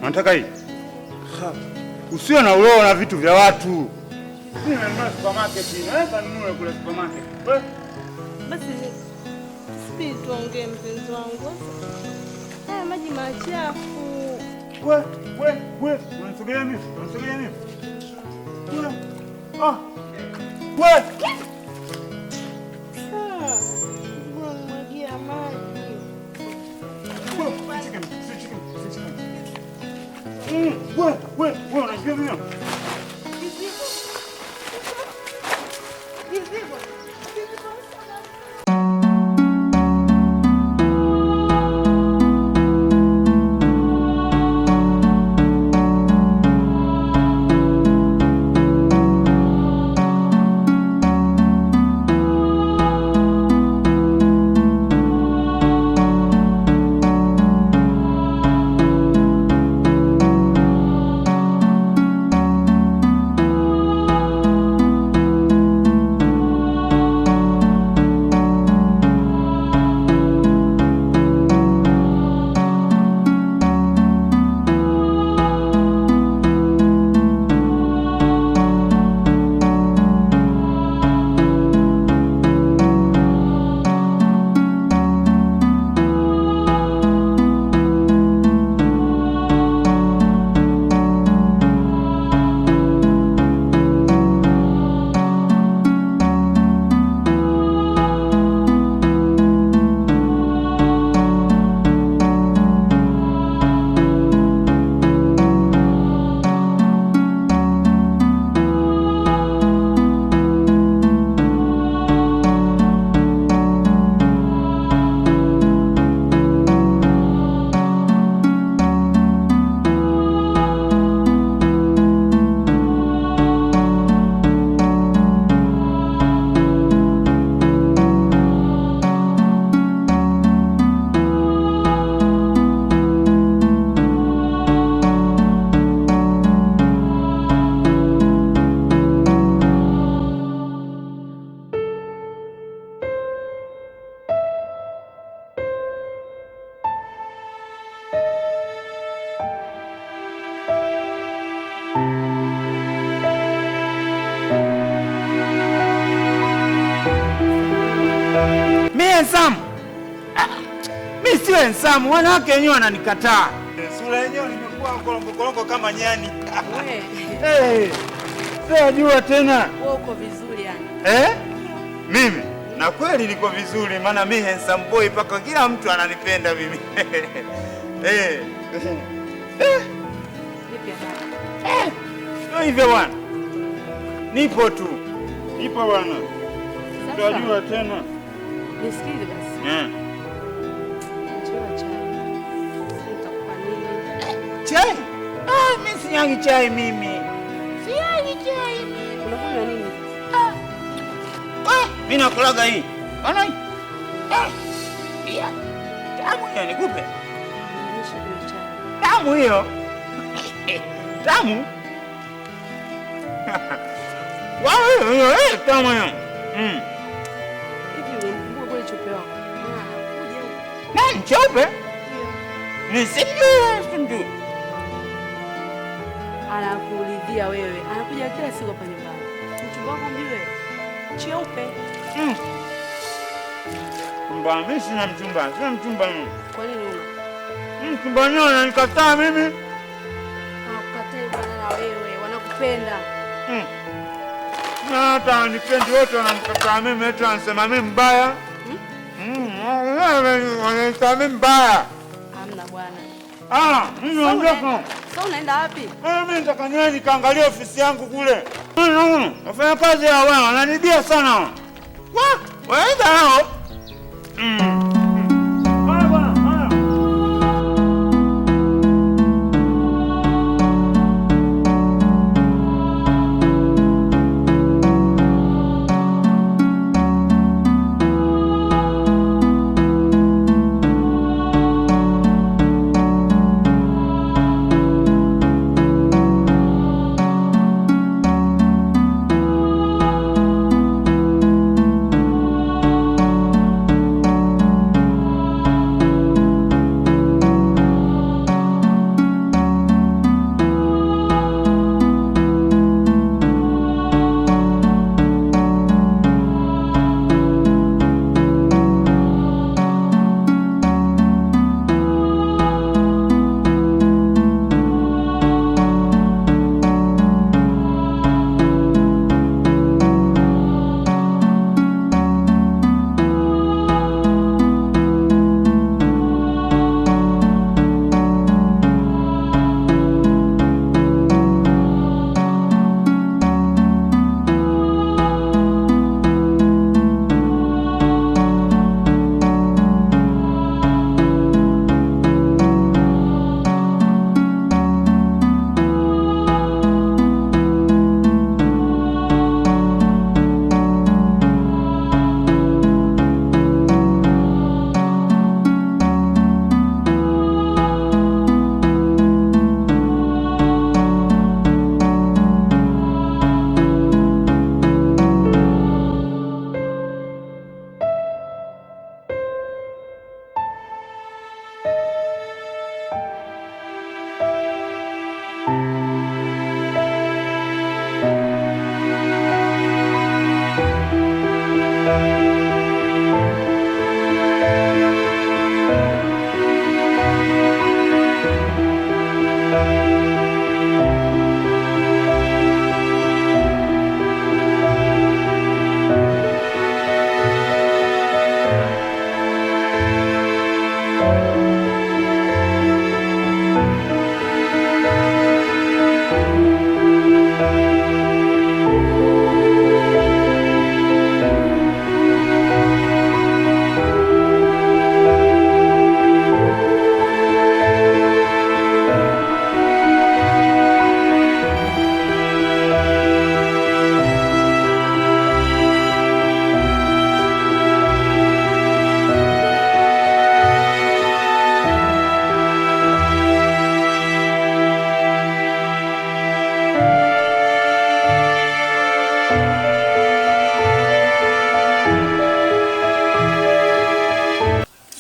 Unataka hii? Usiwe na uroho na vitu vya watu. Mimi nimenunua supermarket hii. Naweza nunue kule supermarket. Basi sipi tuongee mpenzi wangu. Haya maji machafu. Wewe, unasogelea mimi? Wewe. Mwagia maji. Wewe, unajua mimi? Mimi sio handsome, wanawake wenyewe wananikataa. Sura yenyewe nimekuwa korongo kama nyani. Wewe. Sijajua tena. Wewe uko vizuri yani. Mimi na kweli niko vizuri, maana mimi handsome boy paka kila mtu ananipenda mimi. Ndio hivyo bwana. Nipo tu. Nipo bwana. Sijajua tena. Nisikilize basi. Chukua chai. Nitakupa nini? Chai? Mimi sinyagi chai mimi. Sinyagi chai mimi. Unakunywa nini? Mimi nakulaga hii. Ona hii. Iya. Tamu hiyo nikupe. Tamu hiyo. Tamu. Wewe, tamu hiyo. Hivi unakumbuka kule chupe wako? Nani chupe? Nisijui. Anakuulizia wewe. Anakuja kila siku hapa nyumbani. Mchumba wako mjue. Cheupe. Mimi sina mchumba. Sina mchumba mimi. Kwa nini una? Mchumba nyoa ananikataa mimi. Hawakukatai bwana na wewe. Wanakupenda. Na hata wanipendi wote wananikataa mimi, eti wanasema mimi mbaya. Wananikataa mimi mbaya. Hamna bwana. Mimi naondoka. Sasa unaenda wapi? Mimi nataka niende nikaangalie ofisi yangu kule. Wafanya kazi ya wao wananibia sana. Waenda hao.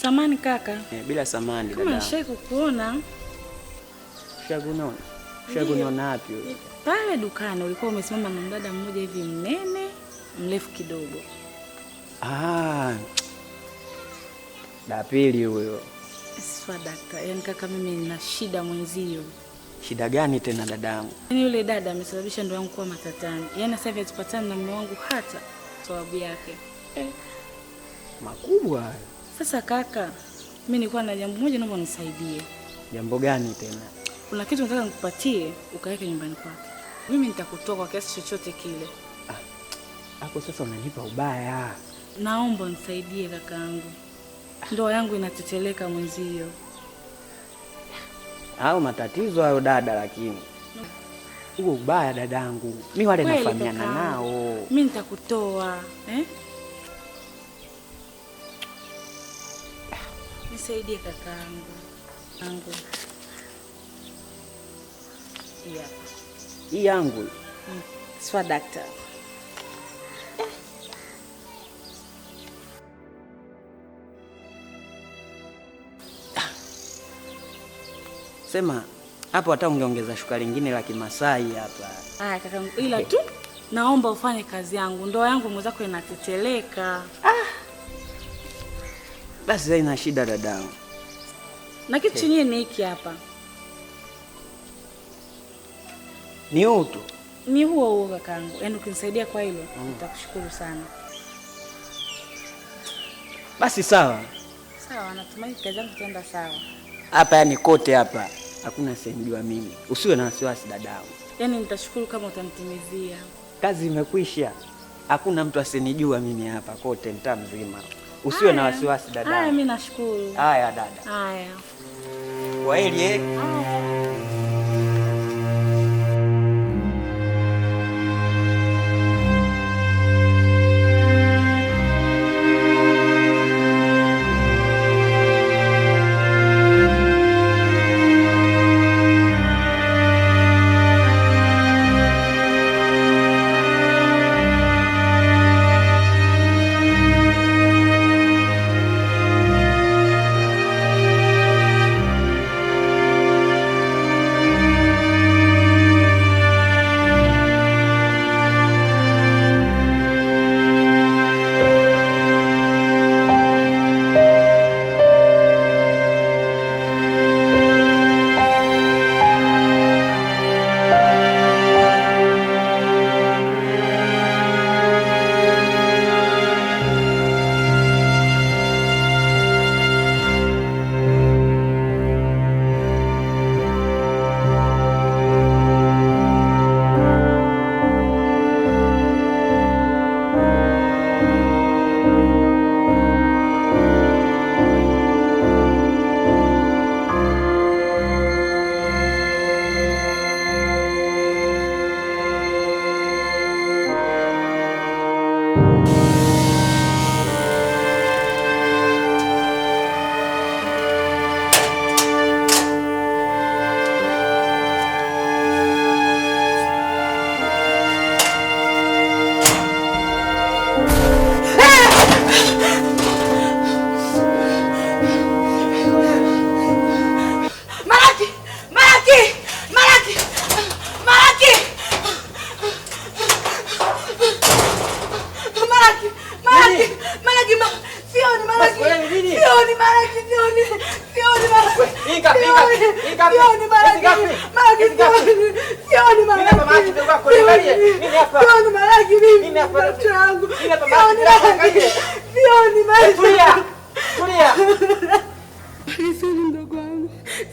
Samani kaka. Bila samani dada. Kama nishai kukuona. Shaguniona wapi wewe? Pale dukani ulikuwa umesimama na mdada mmoja hivi mnene, mrefu kidogo. Da pili huyo. Swa dakta, yani kaka mimi nina shida mwenzio. Shida gani tena dadangu? Yaani yule dada amesababisha ndoa yangu kuwa matatani. Yaani sasa hivi hatupatani na mume wangu hata sababu yake. Makubwa hayo. Sasa kaka, mimi nilikuwa na jambo moja naomba unisaidie. Jambo gani tena? Kuna kitu nataka nikupatie ukaweke nyumbani kwake. Mimi nitakutoa kwa kiasi chochote kile. Hapo sasa unanipa ubaya. Naomba unisaidie kakaangu. Ndoa yangu inateteleka mwenzio. Hao matatizo hayo dada, lakini huo ubaya dadangu. Mimi wale nafahamiana nao. Mimi nitakutoa, Nisaidie kakaangu. Yeah. Hii yangu. Swa daktari. Sema hapo hata ungeongeza shuka lingine la Kimasai hapa. Haya kakaangu, ila tu naomba ufanye kazi yangu. Ndoa yangu mwenzako inateteleka. Basi haina shida dadangu. Na kitu chenyewe ni hiki hapa. Ni utu. Ni huo kakaangu. Yaani ukinisaidia kwa hilo, nitakushukuru sana. Basi sawa. Sawa, natumai kazi yangu itaenda sawa. Hapa yani kote hapa hakuna senjua mimi. Usiwe na wasiwasi dadangu. Yaani nitashukuru kama utanitimizia. Kazi imekwisha. Hakuna mtu asenijua mimi hapa kote mtaa mzima. Usiwe na wasiwasi dadangu. Haya, mimi nashukuru. Haya dada. Haya. Kwaheri.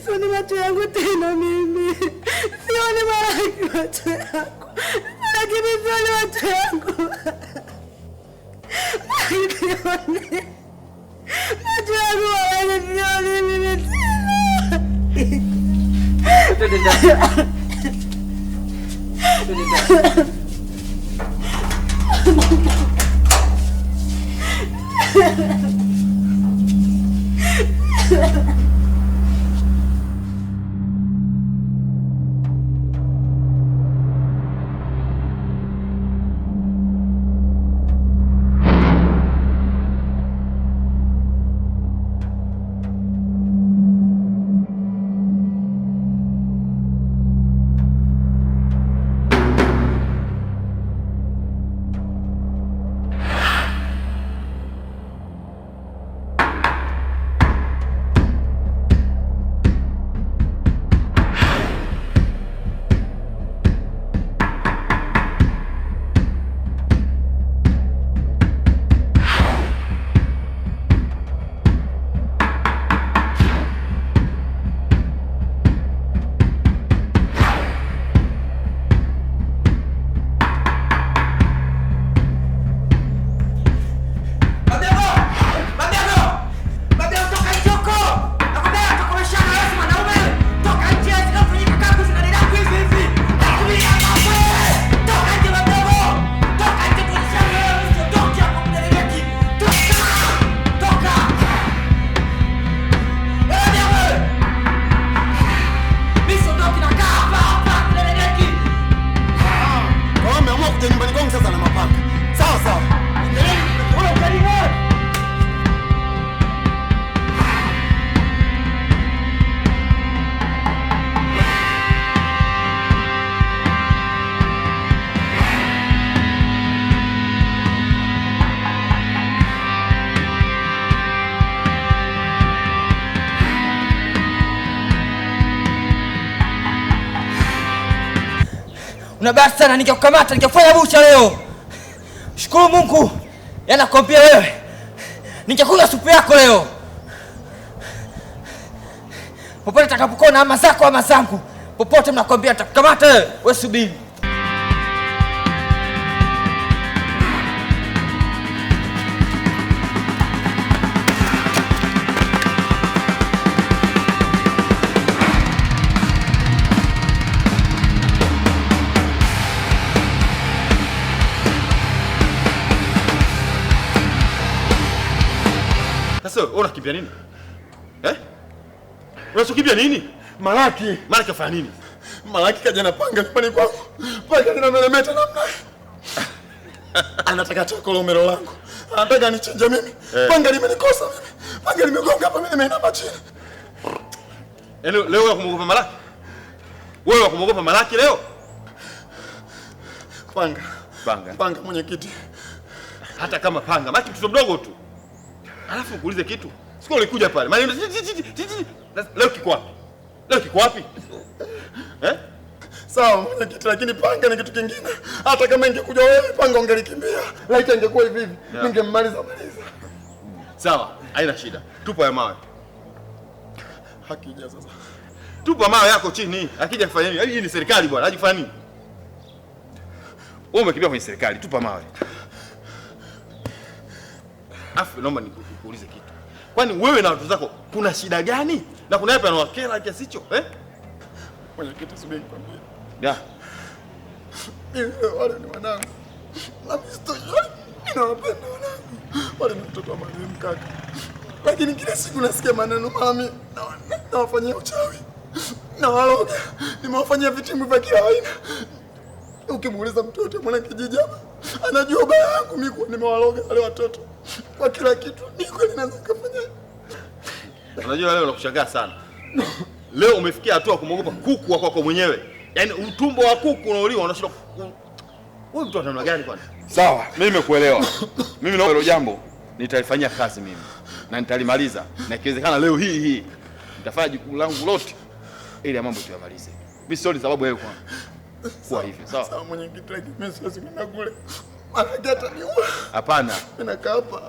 Sioni macho yangu tena mimi. Sioni Malaki macho yangu. Lakini sioni macho yangu. Sioni. Macho yangu wala sioni mimi tena. una bahati sana, ningekukamata ningekufanya bucha leo. Shukuru Mungu, nakwambia wewe, ningekula supu yako leo. Popote takapokona ama zako ama zangu, popote mnakwambia nitakukamata wewe. Wewe subiri. Sasa wewe unakimbia nini? Unachokimbia nini? Malaki afanya nini? Malaki kaja na panga nyumbani kwangu. Panga linamelemeta namna. Anataka chokolomero langu. Anataka nichinje mimi. Panga limenikosa mimi. Panga limegonga hapa mimi na chini. Leo wewe kumwogopa Malaki? Wewe kumwogopa Malaki leo? Panga mwenyekiti. Hata kama panga, Malaki mtoto mdogo tu. Alafu kuulize kitu. Siku ulikuja pale. Leo kiko wapi? Sawa mwenyekiti, lakini panga ni kitu kingine. Hata kama ingekuja wewe panga ungelikimbia. Laiti ingekuwa hivi ningemmaliza. Sawa, haina shida. Tupa ya mawe. Hakija sasa. Tupa mawe yako chini. Akija kufanya nini? Hii ni serikali bwana. Haji kufanya nini? Wewe umekimbia kwenye serikali, tupa mawe. Afu naomba nikuulize kitu. Kwani wewe na watu zako kuna shida gani? Na kuna yapi anawakera kiasi hicho? Mwenyekiti, subiri nikwambie. Wale ni wanangu. Na mimi ninawapenda wanangu. Wale ni mtoto wa marehemu kaka. Lakini kila siku nasikia maneno mami nawafanyia uchawi. Na waloga. Nimewafanyia vitimbu vya kila aina. Ukimuuliza mtoto mwana kijiji hapa, anajua ubaya wangu mimi kwa nimewaloga wale watoto. Kwa kila kitu ni kweli naweza kufanya. Unajua leo nakushangaa sana. Leo umefikia hatua kumwogopa kuku wa kwako mwenyewe. Yaani utumbo wa kuku unauliwa unashindwa. Wewe mtu ana gani kwani? Sawa, mimi nimekuelewa. Mimi na hilo jambo nitalifanyia kazi mimi. Na nitalimaliza. Na ikiwezekana leo hii nitafanya jukumu langu lote ili mambo tuyamalize. Mimi sio sababu wewe kwa hivyo. Sawa. Sawa mwenyekiti, lakini mimi siwezi kwenda kule. Anageta niua. Hapana. Mimi nakaa hapa.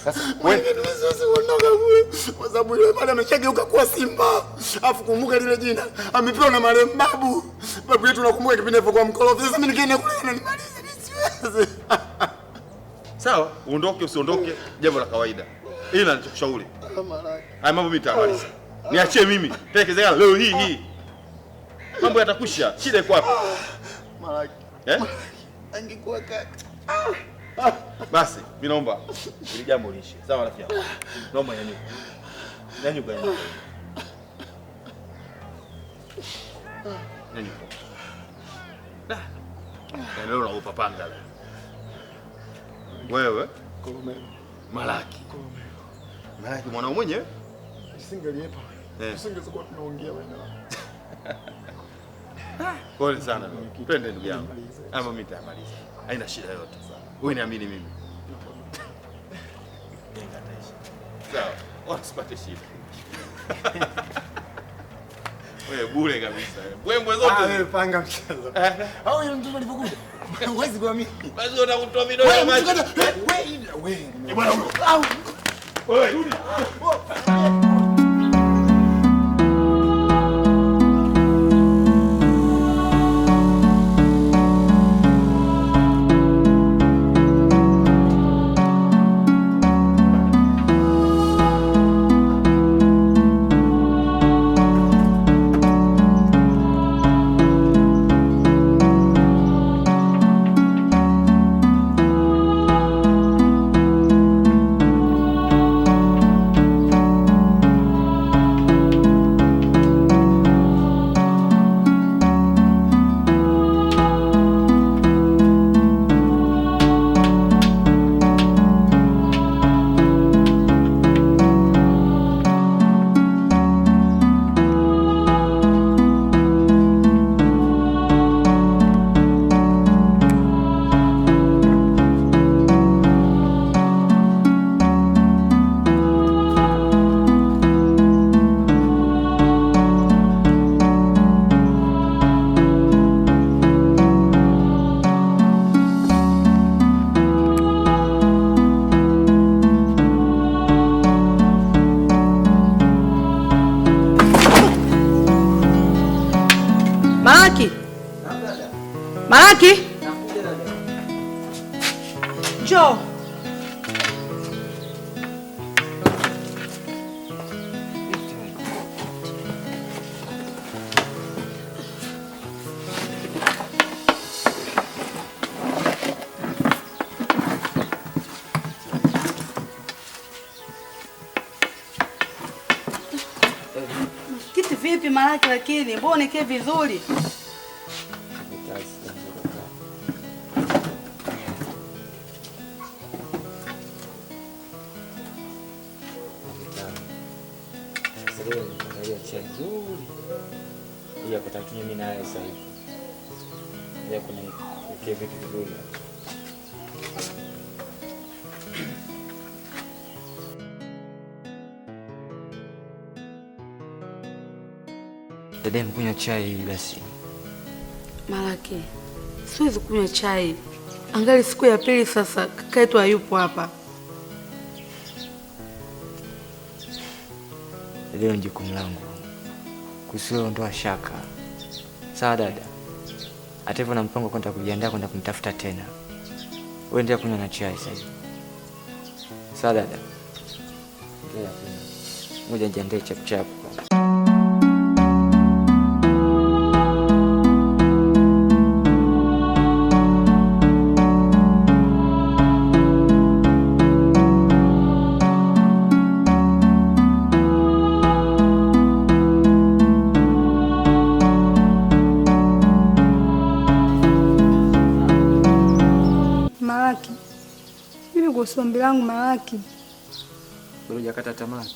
Sasa wewe siwezi kuondoka kule kwa sababu yule pale ameshageuka kuwa simba. Afu kumbuka lile jina amepewa na marehemu babu. Babu yetu nakumbuka kipindi alipokuwa mkorofi. Sasa mimi nikienda kule ananimaliza siwezi. Sawa, uondoke usiondoke jambo la kawaida. Ila nitakushauri. Haya mambo mimi nitamaliza. Niachie mimi. Tekelezea leo hii. Mambo yatakwisha. Shida iko wapi? Malaki. Angekuwa kaka. Basi, mimi naomba ili jambo liishe. Sawa rafiki yangu. Naomba nyanyuka. Nyanyuka. Leo naogopa panga leo. Wewe? Malaki. Malaki mwanao mwenyewe? Singeliepa. Tusingekuwa tunaongea wewe. Pole sana. Twende ndugu yangu. Ama mimi nitamaliza. Haina shida yote. Wewe niamini mimi. Jenga taishi. Sawa, usipate shida. Wewe bure kabisa. Mbwembwe zote. Wewe panga mchezo. Au yule mtu alipokuja. Huwezi kuamini. Basi utakutoa vidole vya maji. Wewe bwana. Wewe rudi. Malaki. Njoo. Kiti vipi Malaki, lakini mbona nikie vizuri? Dada, mkunywa chai basi. Malaki, siwezi kunywa chai. Angali siku ya pili sasa kaka yetu hayupo hapa. Leo ni jukumu langu kusiondoa shaka. Sawa dada? Hata hivyo na mpango kwenda kujiandaa kwenda kumtafuta tena. Wewe endelea kunywa na chai sasa. Sawa dada? Endelea kunywa. Ngoja nijiandae chap chap. Malaki, mimi kuhusu ombi langu Malaki, Bado hujakata tamaa tu.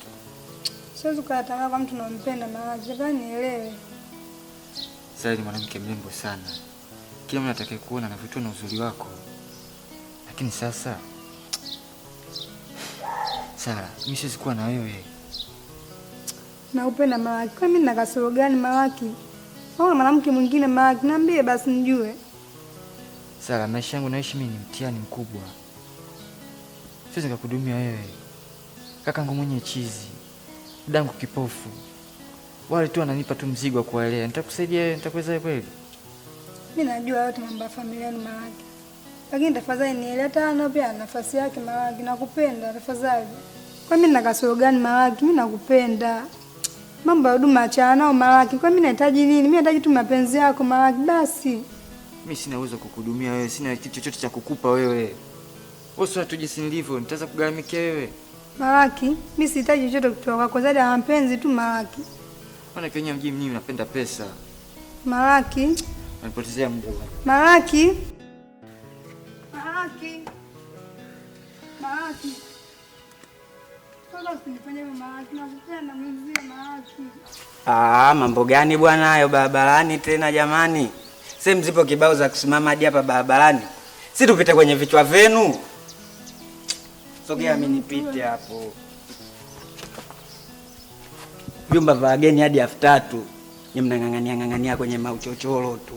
siwezi kukata tamaa kwa mtu nampenda Malaki, nataka nielewe. Sasa ni mwanamke mrembo sana. Kila mtu atakaye kuona anavutiwa na uzuri wako. Lakini sasa Sara, mimi siwezi kuwa na wewe. Naupenda Malaki, kwa mimi nina kasoro gani Malaki? Au mwanamke mwingine Malaki, niambie basi nijue. Sara, maisha yangu naishi mimi ni mtihani mkubwa. Siwezi nikakudumia wewe. Kakangu mwenye chizi. Dadangu kipofu. Wale tu ananipa tu mzigo wa kuwalea. Nitakusaidia wewe, nitakuweza kweli? Mimi najua yote mambo ya familia ni Malaki. Lakini tafadhali nielewe, hata ana pia nafasi yake Malaki, nakupenda tafadhali. Kwa mimi nina kasoro gani Malaki? Mimi nakupenda. Mambo ya huduma achana nao Malaki. Kwa mimi nahitaji nini? Mimi nahitaji tu mapenzi yako Malaki basi. Mimi sina uwezo kukudumia wewe, sina kitu chochote cha kukupa wewe. Wewe sio tu jinsi nilivyo, nitaweza kugharamikia wewe. Malaki, mimi sihitaji chochote kutoka kwako zaidi ya mapenzi tu Malaki. Maana Kenya mjini mimi napenda pesa. Malaki. Unanipotezea muda. Malaki. Malaki. Malaki. Sasa usinifanye hivyo Malaki, nakupenda mwenzie Malaki. Mambo gani bwana hayo barabarani tena jamani? Sehemu zipo kibao za kusimama hadi hapa barabarani. Si tupite kwenye vichwa vyenu. Sogea mimi nipite hapo. Vyumba vya wageni hadi 3000. Ni mnang'ang'ania kwenye mauchochoro tu.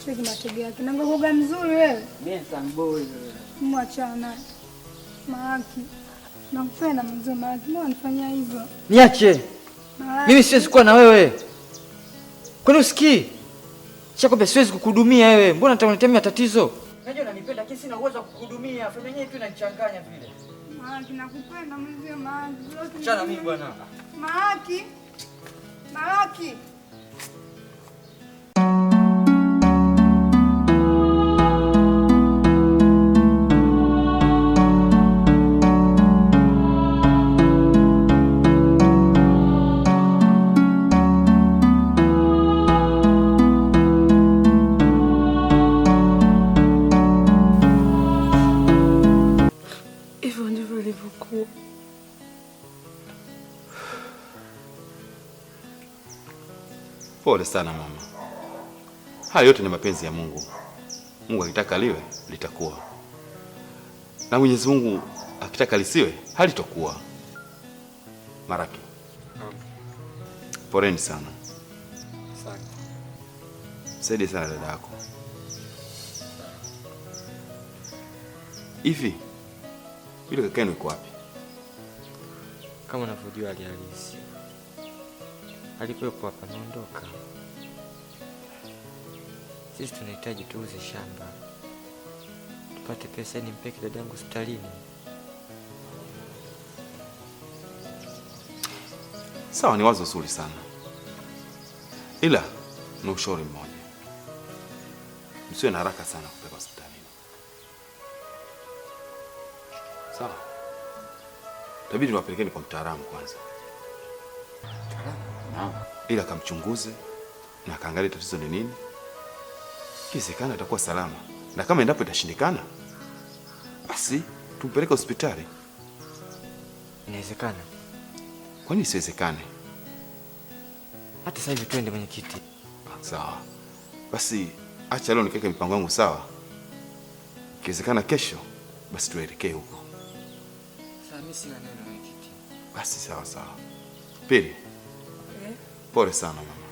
Cheki matege yake. Na ngoga mzuri wewe. Mimi samboy. Mwachana. Malaki. Nakupenda mzee Malaki. Mbona unifanyia hivyo? Niache. Malaki. Mimi siwezi kuwa na wewe. Kwani usikii? Chakwambia siwezi kukudumia wewe. Mbona unataniletea matatizo? Unajua unanipenda lakini sina uwezo wa kukudumia. Familia yenyewe tu inanichanganya vile. Malaki, nakupenda mzee Malaki. Achana mimi bwana. Malaki. Malaki. Hivyo ndivyo ilivyokuwa. Pole sana mama. Haya yote ni mapenzi ya Mungu. Mungu akitaka liwe litakuwa, na Mwenyezi Mungu akitaka lisiwe halitokuwa. Maraki, poreni sana. Msaidie sana dada yako. Hivi yule kaka yenu yuko wapi? Kama unavyojua hali halisi. Alikuwepo hapa naondoka. Sisi tunahitaji tuuze shamba tupate pesa, nimpeke dadangu hospitalini. Sawa, ni wazo zuri sana, ila ni ushauri mmoja, msiwe na haraka sana kupeleka hospitalini. Sawa, tabidi niwapelekeni kwa mtaalamu kwanza. Naam, ila akamchunguze na akaangalia tatizo ni nini. Kiwezekana atakuwa salama, na kama endapo itashindikana, basi tumpeleke hospitali. Inawezekana? Kwani isiwezekane? Hata sasa hivi twende mwenyekiti. Sawa, basi acha leo nikaweke mipango yangu sawa. Ikiwezekana kesho, basi tuelekee huko. Sasa mimi sina neno mwenyekiti. Basi sawa sawa. Pili, pole sana mama.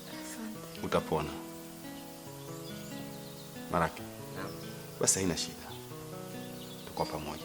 Asante. Utapona. Maraki. Naam. Basi haina shida, tuko pamoja.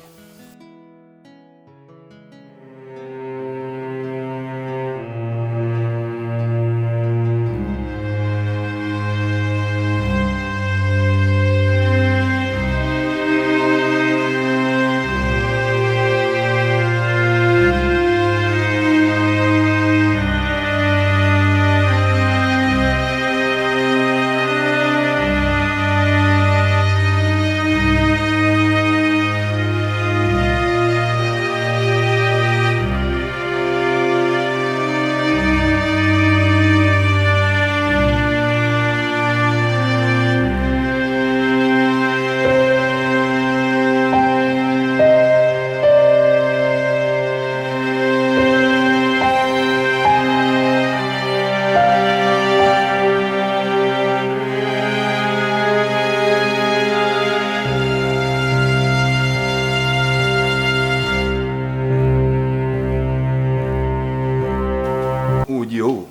Ujio huu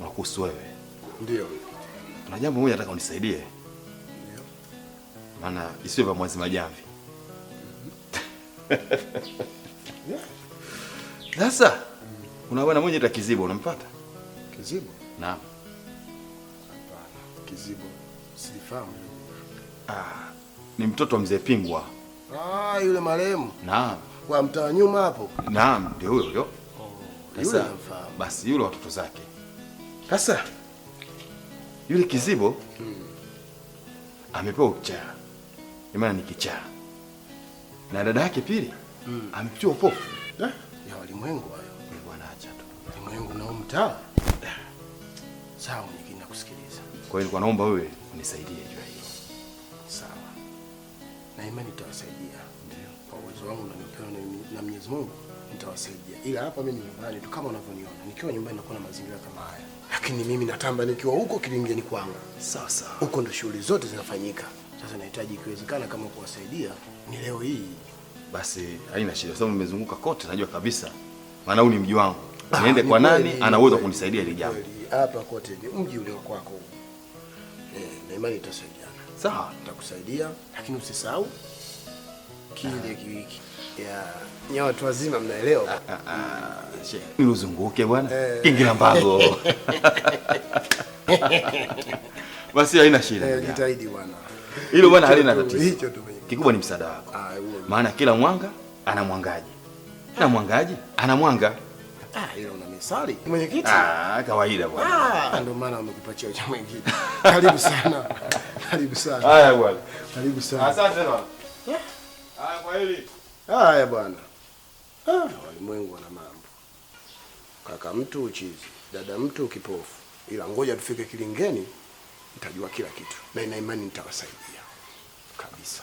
unakuhusu wewe. Ndio. Kuna jambo moja nataka unisaidie. Ndio. Maana isiwe vya mwanzi majamvi. Sasa kuna bwana mmoja anaitwa Kizibo, unampata? Kizibo? Naam. Hapana, Kizibo sifahamu. Ni mtoto wa mzee Pingwa. Yule marehemu. Naam. Kwa mtaa nyuma hapo. Naam, ndio huyo huyo. Yule namfahamu. Basi yule watoto zake. Sasa yule Kizibo amepewa ukichaa. Maana ni kichaa. Na dada yake pili amepitiwa upofu. Ya walimwengu hayo. Bwana acha tu. Walimwengu na mtaa. Sawa, mwenyekiti nakusikiliza. Kwa hiyo nilikuwa naomba wewe unisaidie juu ya hilo. Sawa. Na imani nitawasaidia. Ndio. Kwa uwezo wangu niliopewa na Mwenyezi Mungu nitawasaidia. Ila hapa mimi nyumbani tu kama unavyoniona. Nikiwa nyumbani nakuwa na mazingira kama haya. Lakini mimi natamba nikiwa huko kilingeni kwangu. Sawa sawa. Huko ndo shughuli zote zinafanyika. Sasa nahitaji ikiwezekana kama kuwasaidia ni leo hii. Basi haina shida, sababu nimezunguka kote, najua kabisa. Maana huu ni mji wangu. Niende kwa nani ana uwezo kunisaidia ile jambo. Hapa kote ni mji ule kwako. Na imani itasaidiana. Sawa, nitakusaidia, lakini usisahau kile kiwiki. Ya watu wazima mnaelewa. Niluzunguke bwana. Kingira mbago. Basi haina shida. Jitahidi bwana. Hilo bwana halina tatizo. Kikubwa ni msaada wako. Maana kila mwanga ana mwangaji. Na mwangaji ana mwanga. Hilo una misali. Mwenyekiti. Kawaida bwana. Ndio maana wamekupatia cha mwenyekiti. Karibu sana. Karibu sana. Haya bwana. Karibu sana. Asante bwana. Haya kwa hili. Haya bwana. Walimwengu wana mambo. Kaka mtu uchizi, dada mtu kipofu. Ila ngoja tufike kilingeni, nitajua kila kitu. Na ina imani nitawasaidia. Kabisa.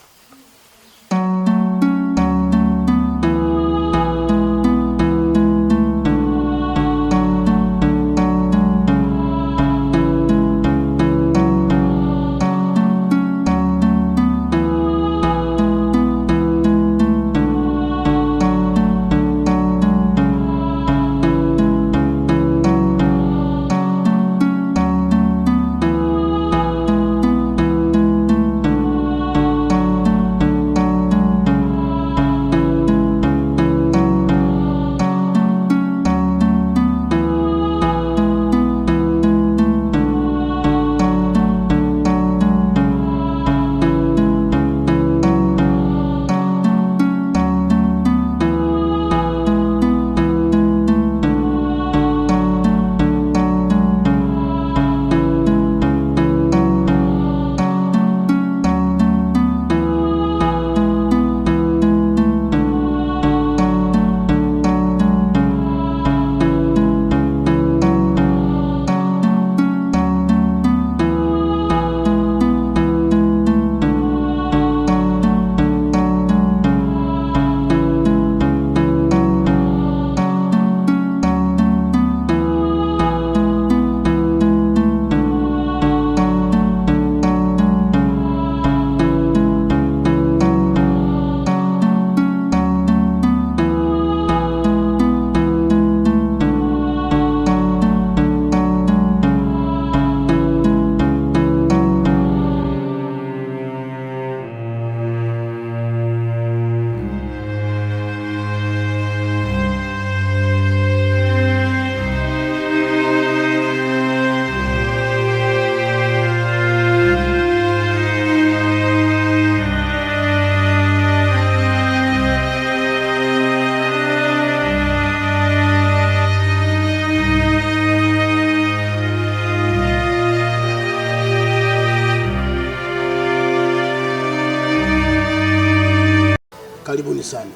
karibuni sana.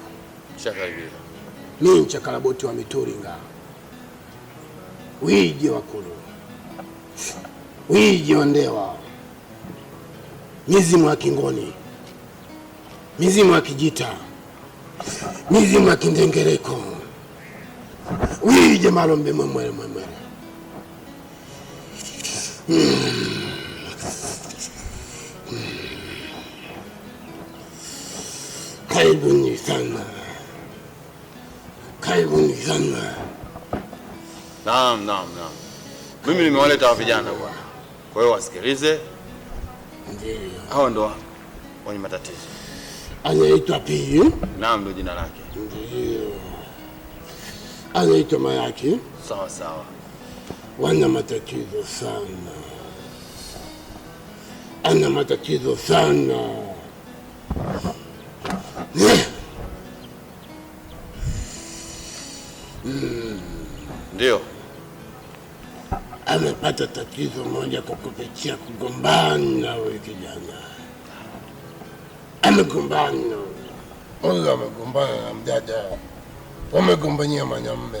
Shakaribia. Mimi mchakaraboti wa Mituringa. Wije wakulu. Wije ondewa. Mizimu ya Kingoni. Mizimu ya Kijita. Mizimu ya Kindengereko. Wije Malombe mwemwele. Karibuni sana. Karibuni sana. Naam. Mimi nimewaleta vijana bwana. Kwa hiyo wasikilize. Ndiyo. Hao ndo wenye matatizo. Anaitwa Pii? Naam, ndo jina lake. Ndiyo. Anaitwa Mayaki? Sawa. Wana matatizo sana. Ana matatizo sana. Ndio. Amepata tatizo moja kwa kupitia kugombana wewe kijana. Amegombana. Huyo amegombana na mdada. Wamegombania mwanamume.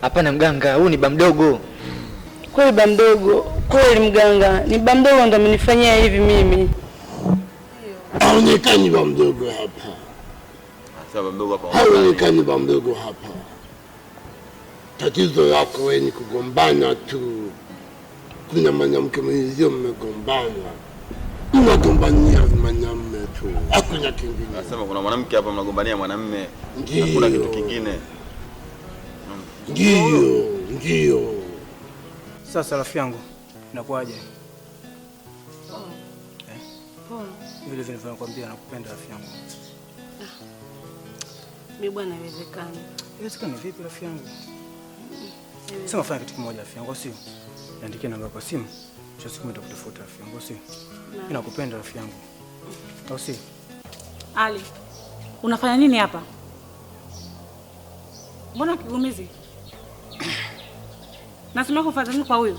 Hapana mganga, huyu ni bamdogo. Kweli bamdogo, kweli mganga, ni bamdogo ndo amenifanyia hivi mimi. Haonekani bamdogo hapa. Sasa bamdogo hapa. Haonekani bamdogo hapa. Tatizo lako wewe ni kugombana tu. Kuna mwanamke mwenzio mmegombana. Mnagombania mwanamume tu. Hakuna kingine. Nasema kuna mwanamke hapa mnagombania mwanamume. Ndiyo. Hakuna kitu kingine. Ndiyo. Sasa rafiki yangu, inakuaje? Poa. Vile nakwambia nakupenda rafiki yangu. Mimi bwana haiwezekani. Haiwezekani vipi rafiki yangu? Sema fanya kitu kimoja rafiki yangu, sio? Niandikie namba kwa simu. Kisha siku nitakutafuta rafiki yangu, sio? Mimi nakupenda rafiki yangu. Au sio? Ali, unafanya nini hapa? Mbona kigumizi? Nasema kufanya nini kwa huyu?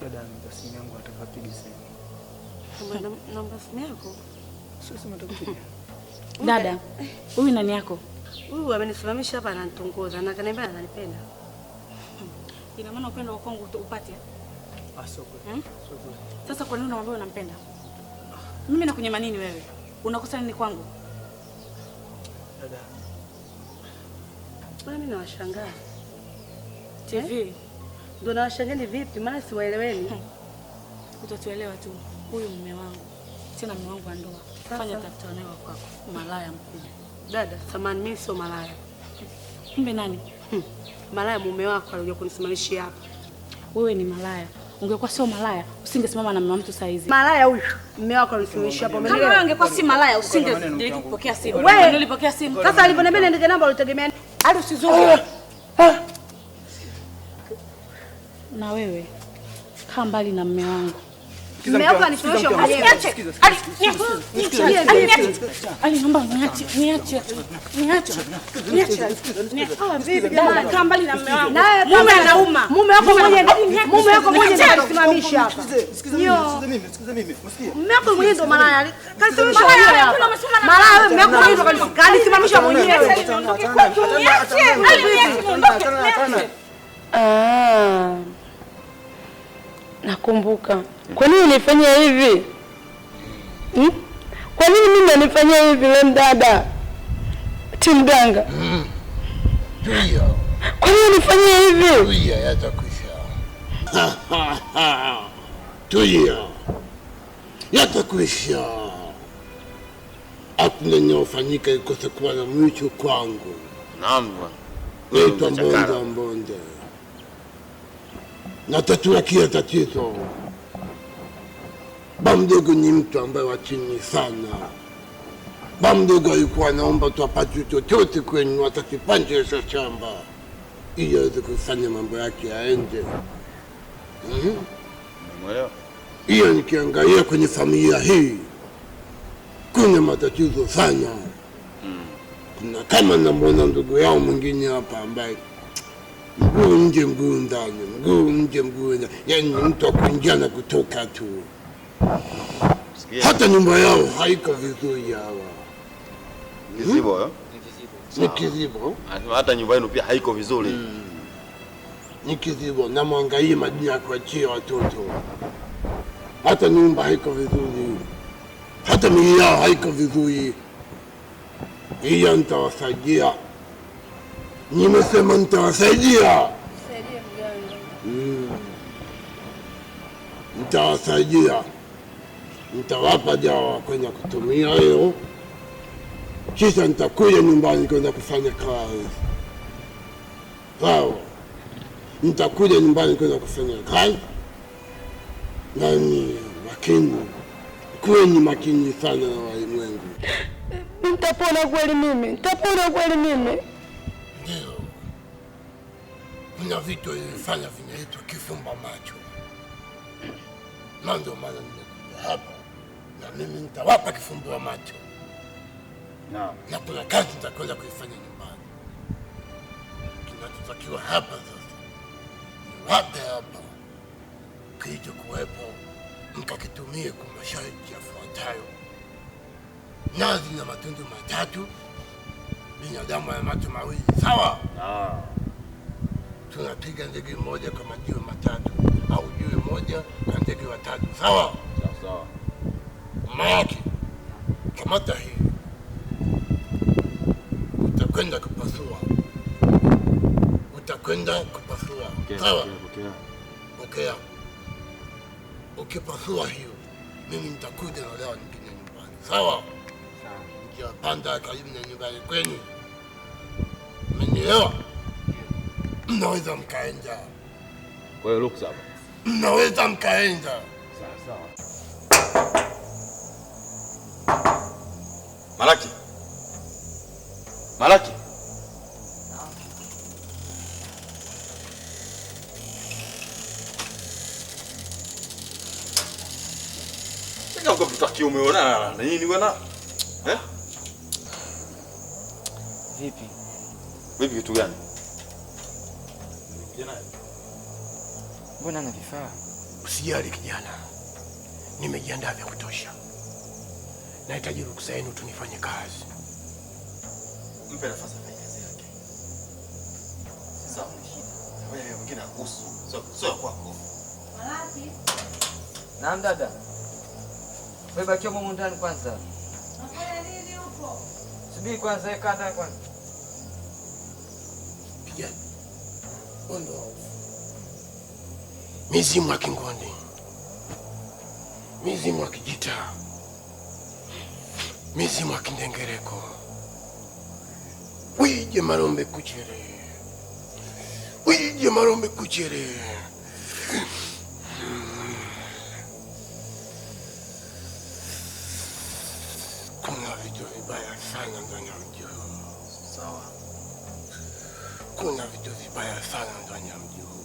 Dada, namba simu yangu atakapiga simu. Namba simu yako? Sio sema atakupiga. Dada, huyu nani yako? Huyu amenisimamisha hapa ananitongoza na kaniambia ananipenda. Ina maana upendo wa kwangu upate? Sio kweli. Sio kweli. Sasa kwa nini unamwambia unampenda? Mimi nakunyima nini wewe? Unakosa nini kwangu? Dada. Mbona mimi nawashangaa? TV. Ndio nawashangaa ni vipi? Maana siwaeleweni. Utatuelewa tu. Huyu mume wangu. Tena mume wangu wa ndoa. Fanya tafuta naye kwako. Malaya mkubwa. Dada, samahani mimi sio malaya. Kumbe nani? Malaya mume wako alikuja kunisimamishia hapa. Wewe ni malaya. Ungekuwa sio malaya, usingesimama na mtu saa hizi. Malaya huyu. Mume wako alinisimamishia hapa. Kama wewe ungekuwa si malaya, usingediriki kupokea simu. Wewe ndio ulipokea simu. Sasa aliponiambia niandike namba ulitegemea hadi usizunguke. Na wewe kaa mbali na mume wangu. Mume wako anisimamisha mwenyewe. Ali, naomba niache. Vipi jamani? Kaa mbali na mume wangu. Mume anauma. Mume wako mwenyewe ndio alisimamisha hapa. Sikiza mimi. Msikie. Mume wako mwenyewe ndo malaya. Kanisimamisha mwenyewe hapa. Malaya wewe, mume wako mwenyewe ndo kanisimamisha mwenyewe. Nakumbuka. Kwa nini unifanyia hivi? Kwa nini mimi nanifanyia hivi wewe mdada? Timganga. Tulia. Kwa nini unifanyia hivi? Tulia, yatakwisha. Tulia. Yatakwisha. Hakuna linalofanyika ikose kuwa na mwisho kwangu. Naam bwana. Naitwa Mbonde. Natatua kila tatizo. Bamdogo ni mtu ambaye wa chini sana. Bamdogo alikuwa anaomba tu apate chochote kwenu, hata kipande cha shamba ili aweze kufanya mambo yake yaende. Umeelewa? Hiyo nikiangalia kwenye familia hii kuna matatizo sana. Kuna kama namwona ndugu yao mwingine hapa ambaye mguu nje mguu ndani, mguu nje mguu ndani, yaani mtu akuingia na kutoka tu. Hata nyumba yao haiko vizuri hawa. Kizibo eh? Ni kizibo. Hata nyumba yenu pia haiko vizuri. Ni kizibo na mwangalie madini ya kuachia watoto. Hata nyumba haiko vizuri. Hata mili yao haiko vizuri. Hiyo nitawasaidia. Nimesema nitawasaidia. Saidie mganga. Nitawasaidia. Nitawapa dawa kwenda kutumia hiyo. Kisha nitakuja nyumbani kwenda kufanya kazi. Sawa. Nitakuja nyumbani kwenda kufanya kazi. Nani makini. Kuweni makini sana na walimwengu. Nitapona kweli mimi? Nitapona kweli mimi? Ndio. Kuna vitu vilifanya vinaitwa kifumba macho. Na ndio maana nimekuja hapa. Na mimi nitawapa kifumba macho. Na kuna kazi nitakwenda kuifanya nyumbani. Kinachotakiwa hapa sasa ni wape hapa kilichokuwepo, mkakitumie kwa masharti yafuatayo. Nazi na matundu matatu, binadamu ya macho mawili. Sawa? Tunapiga ndege moja kwa majiwe matatu, au jiwe moja kwa ndege watatu. Sawa? Sawa. Mayaki, kamata hii. Utakwenda kupasua. Sawa? Okay. Ukipasua hiyo, mimi nitakuja na leo nyingine nyumbani. Sawa? Nikiwapanda karibu na nyumbani kwenu. Mmenielewa? Mnaweza mkaenda. Kwa hiyo ruksa. Mnaweza mkaenda. Sawa. Malaki. Sasa uko mtaki umeona na nini bwana? Vipi kitu gani? Mbona na vifaa? Usijali kijana. Nimejiandaa vya kutosha. Nahitaji ruksa yenu tunifanye kazi. Mpe nafasi afanye kazi yake. Sasa wewe mwingine akuhusu. Sio kwako. Malaki. Naam dada. Wewe bakia huko ndani kwanza. Unafanya nini huko? Subiri kwanza, kaa ndani kwanza. Kijana. Ondo. Mizimu ya Kingondi. Mizimu ya Kijita. Mizimu ya Kindengereko. Wije marombe kuchere. Wije marombe kuchere. Kuna vitu vibaya sana ndani ya mji huu. Sawa. Kuna vitu vibaya sana ndani ya mji huu.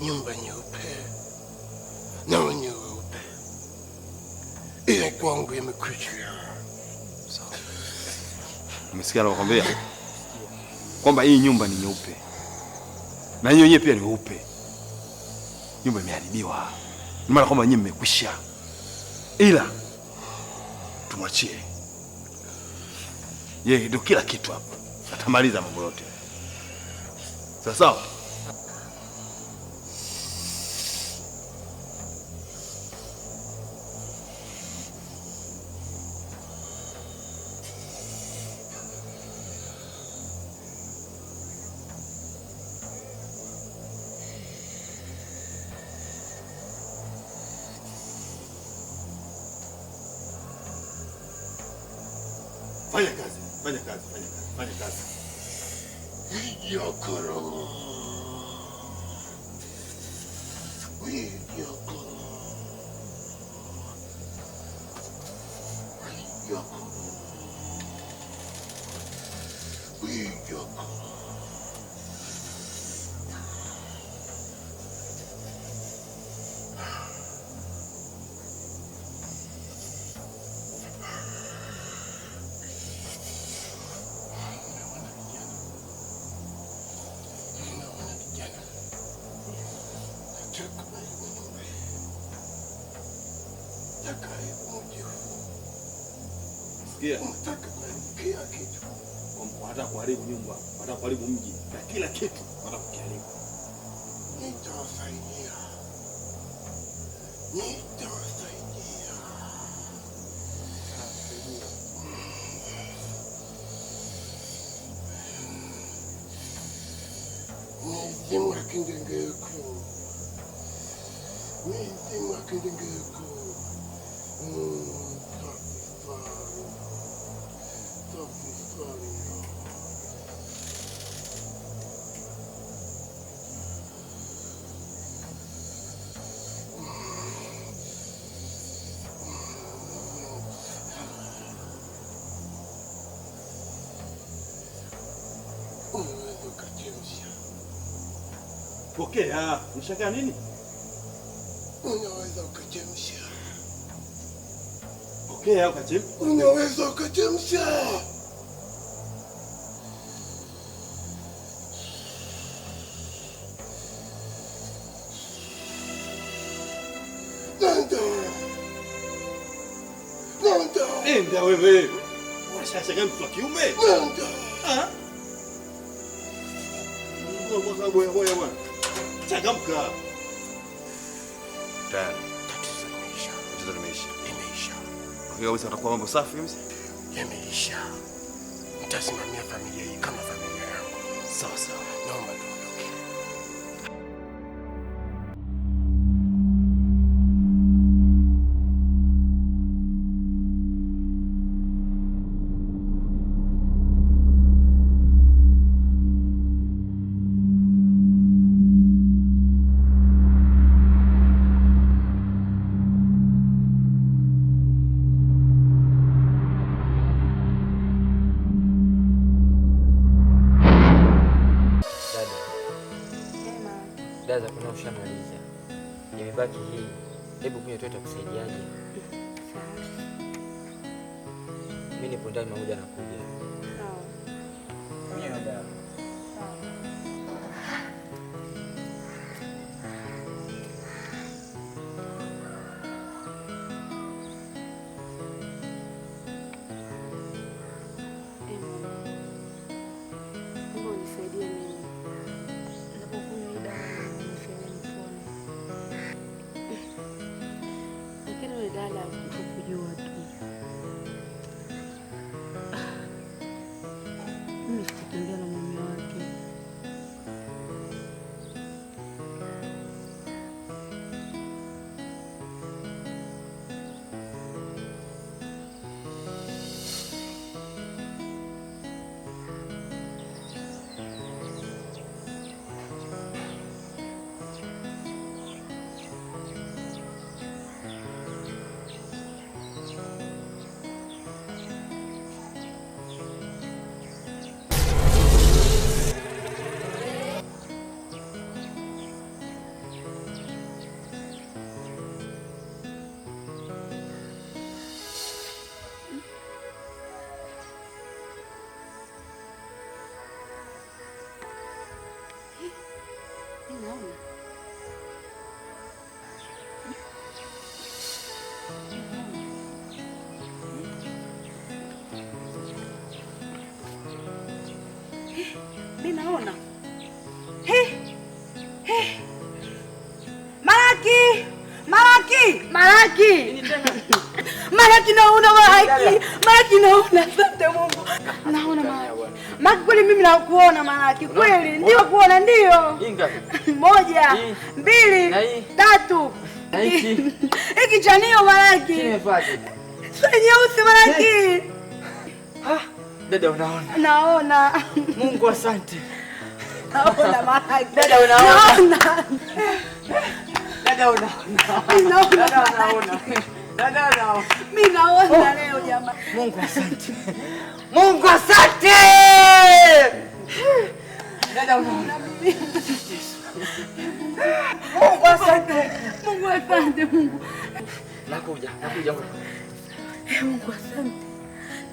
Nyumba nyeupe na wenye weupe. Ile kwangu imekuja. Umesikia nakwambia? Kwamba hii nyumba ni nyeupe. Na hiyo yenyewe pia ni weupe. Nyumba imeharibiwa. Ni maana kwamba nyinyi mmekwisha. Ila tumwachie. Yeye ndio kila kitu hapa. Atamaliza mambo yote. Sawa? Fanya kazi. Yokoro. Sikia. Unataka kila kitu. Wanataka kuharibu nyumba, wanataka kuharibu mji na kila kitu wanataka kukiharibu. Nitawasaidia. Mizimu ya kindengeko. Mizimu ya kindengeko. Pokea, unashaka nini? Unaweza ukachemsha. Pokea ukachemsha. Unaweza ukachemsha. Nenda wewe. Unashaka mtu wa kiume? Ah? Ngoja bwana. Changamka. Tayari. Tatizo limeisha. Kwa hiyo utakuwa mambo safi kabisa. Yameisha. Nitasimamia familia hii kama familia yangu. Sawa sawa. Naomba tuondoke. Dawa za kuna ushamaliza. Imebaki hii. Hebu kunywa tu itakusaidiaje? Mimi nipo ndani pamoja na kuja. Sawa. Kunywa dawa. Naona. Malaki! Malaki naona Malaki. Malaki naona, asante Mungu. Naona Malaki. Malaki kweli mimi nakuona Malaki. Kweli ndio kuona ndio. Moja, mbili, tatu. Hiki chanio Malaki. Kimepata. Sio nyeusi Malaki. Dada unaona? Naona. Mungu asante. Naona Malaki. Dada unaona? Dada unaona. Naona. Dada unaona. Mimi naona leo jamani. Mungu asante. Mungu asante. Dada unaona. Mungu asante. Mungu asante Mungu. Nakuja. Mungu asante.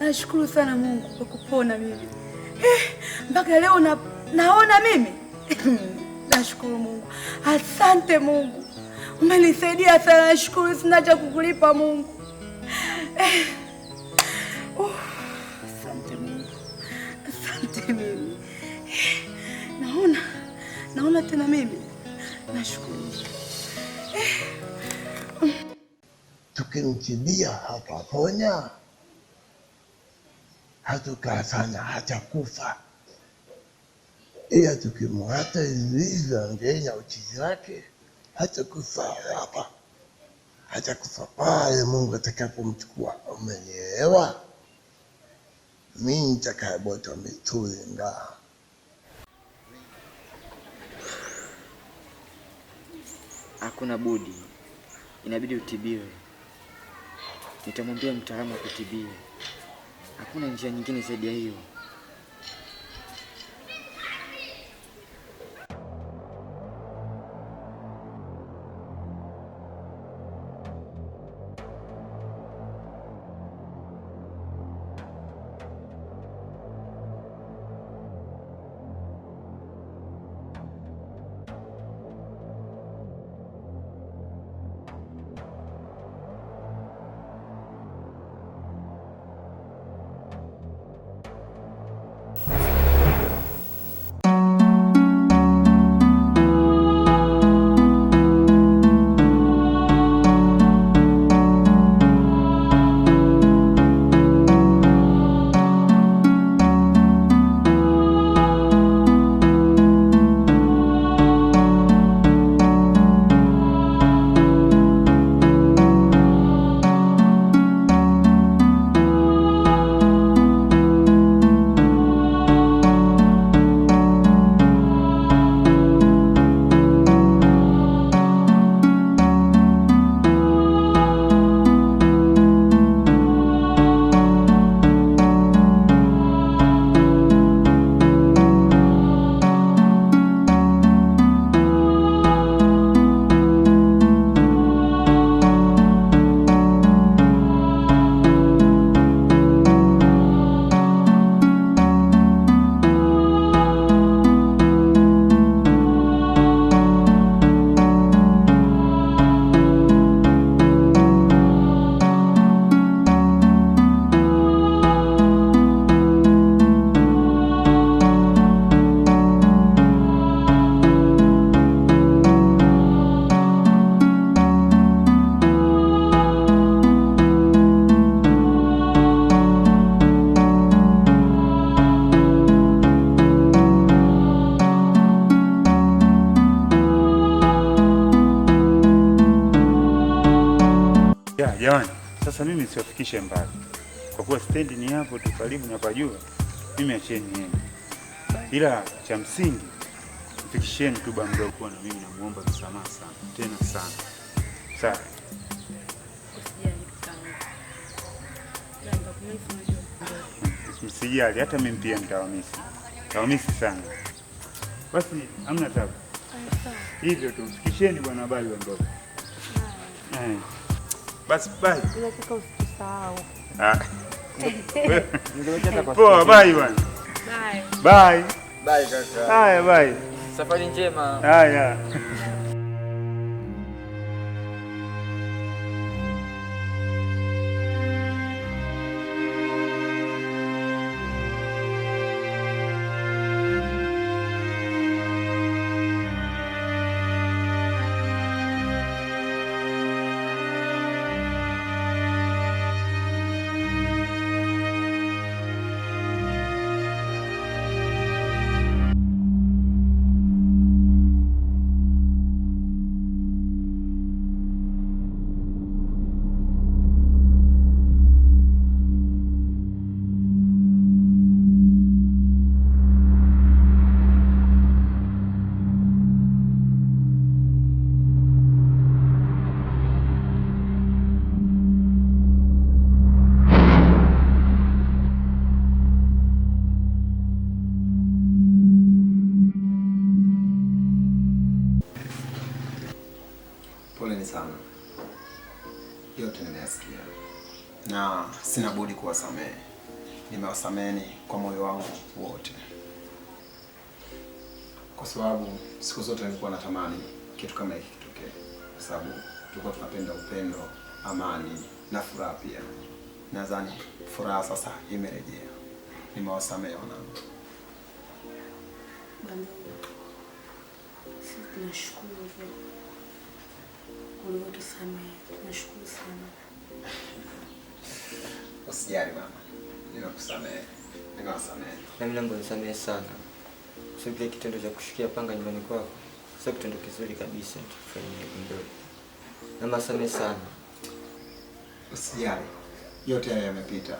Nashukuru sana Mungu kwa kupona mimi. Mpaka leo naona mimi. Nashukuru Mungu. Asante Mungu. Umenisaidia sana, nashukuru, sina cha kukulipa Mungu. Asante Mungu. Asante mimi. Naona tena mimi. Nashukuru. Tukimtibia hataponya, hatukaa sana hata kufa, ila tukimwata ilivyo ndenya uchizi wake hata kufa hapa, hata kufa pale Mungu atakapomchukua. Umenielewa? Mimi nitakayebota mituli nga Hakuna budi, inabidi utibiwe. Nitamwambia mtaalamu akutibie. Hakuna njia nyingine zaidi ya hiyo. Jamani, sasa mimi siwafikishe mbali. Kwa kuwa stendi ni hapo tu karibu na pajua, mimi acheni niende. Ila cha msingi mfikisheni tu ba mdogo kwa, na mimi namuomba msamaha sana. Tena sana. Sawa. Msijali, hata mimi pia nitawamisi. Tawamisi sana. Basi hamna tabu. Hivyo tu mfikisheni bwana habari wa mdogo. Basi bye. Nataka usisahau. Poa, bye bwana. Bye. Bye. Bye kaka. Haya, bye. Safari njema. Haya. Poleni sana, yote nimeyasikia na sina budi kuwasamehe. Nimewasameheni kwa moyo wangu wote, kwa sababu siku zote nilikuwa natamani kitu kama hiki kitokee, kwa sababu tulikuwa tunapenda upendo, amani na furaha pia. nadhani furaha sasa imerejea. Nimewasamehe wanangu. Sisi tunashukuru ulivyotusamehe. Tunashukuru sana. Usijali mama. Nimekusamehe. Nimewasamehe. Na mimi naomba unisamehe sana. Sio kile kitendo cha kushikia panga nyumbani kwako. Sio kitendo kizuri kabisa tufanyie mdogo. Na msamehe sana. Usijali. Yote haya yamepita.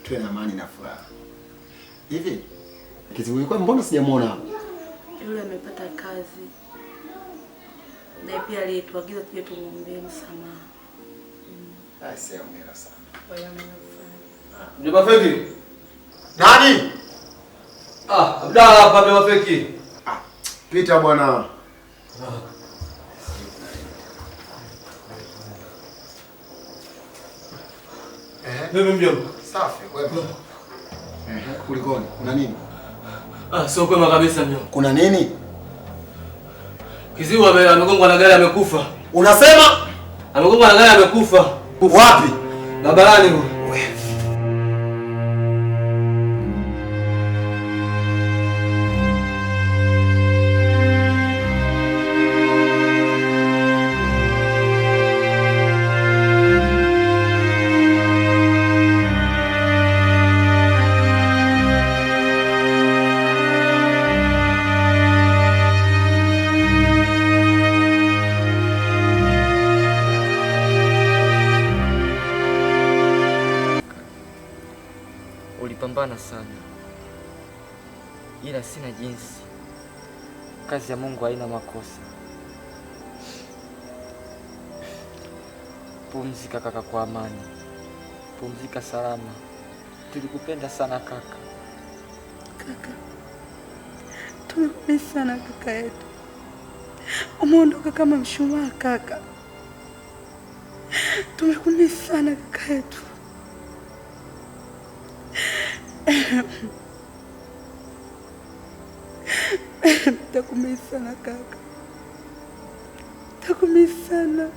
Tuwe na amani na furaha. Hivi Kiziwi kwa mbona sijamuona hapa? Yule amepata kazi. Na pia alituagiza tuje tumuombe msamaha. Sio hongera sana. Mjomba Feki. Nani? Abdalla hapa Mjomba Feki. Pita bwana. Mimi mjomba. Safi, wewe. Kulikoni? Kuna nini? Sio kwema kabisa mjomba. Kuna nini? Kiziwi amegongwa na gari amekufa. Unasema? Amegongwa na gari amekufa. Wapi? Barabarani huko. Ulipambana sana, ila sina jinsi. Kazi ya Mungu haina makosa. Pumzika kaka kwa amani, pumzika salama. Tulikupenda sana kaka. Kaka, tumekumisi sana kaka yetu. Umeondoka kama mshumaa kaka. Tumekumisi sana kaka yetu. Takumisi sana kaka. Takumisi sana.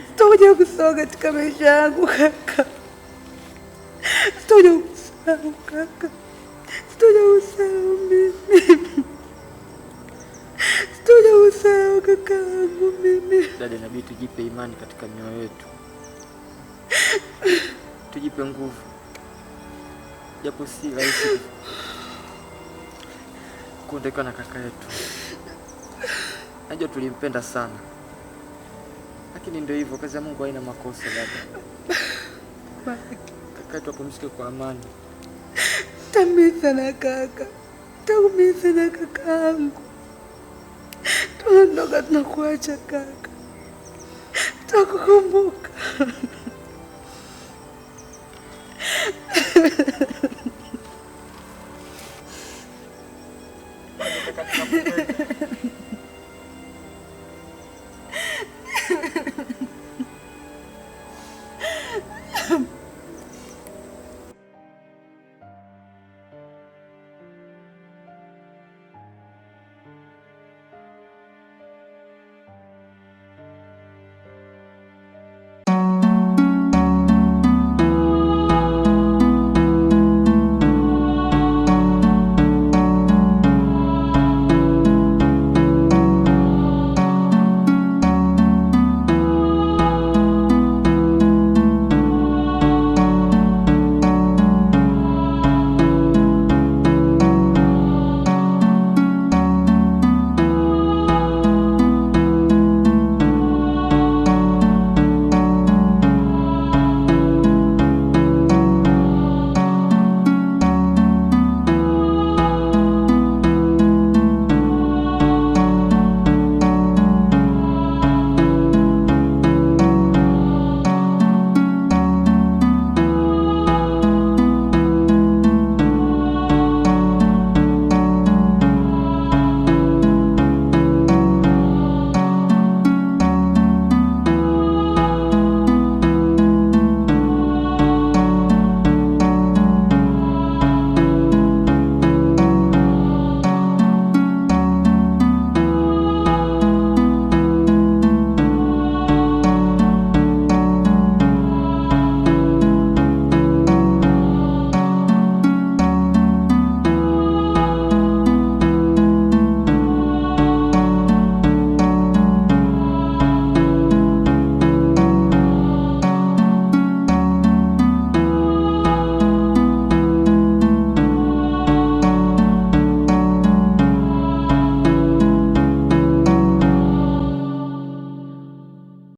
Sitakuja kusahau katika maisha yangu kaka. Sitakuja kusahau kaka. Sitakuja kusahau mimi. Sitakuja kusahau kaka yangu mimi. Dada, inabidi tujipe imani katika mioyo yetu. Tujipe nguvu. Japo si rahisi kuondoka na kaka yetu. Najua tulimpenda sana, lakini ndio hivyo, kazi ya Mungu haina makosa dada. Kaka yetu apumzike kwa amani. Tamisa na kaka. Takumisa na kaka yangu. Tunaondoka tunakuacha kaka. Takukumbuka.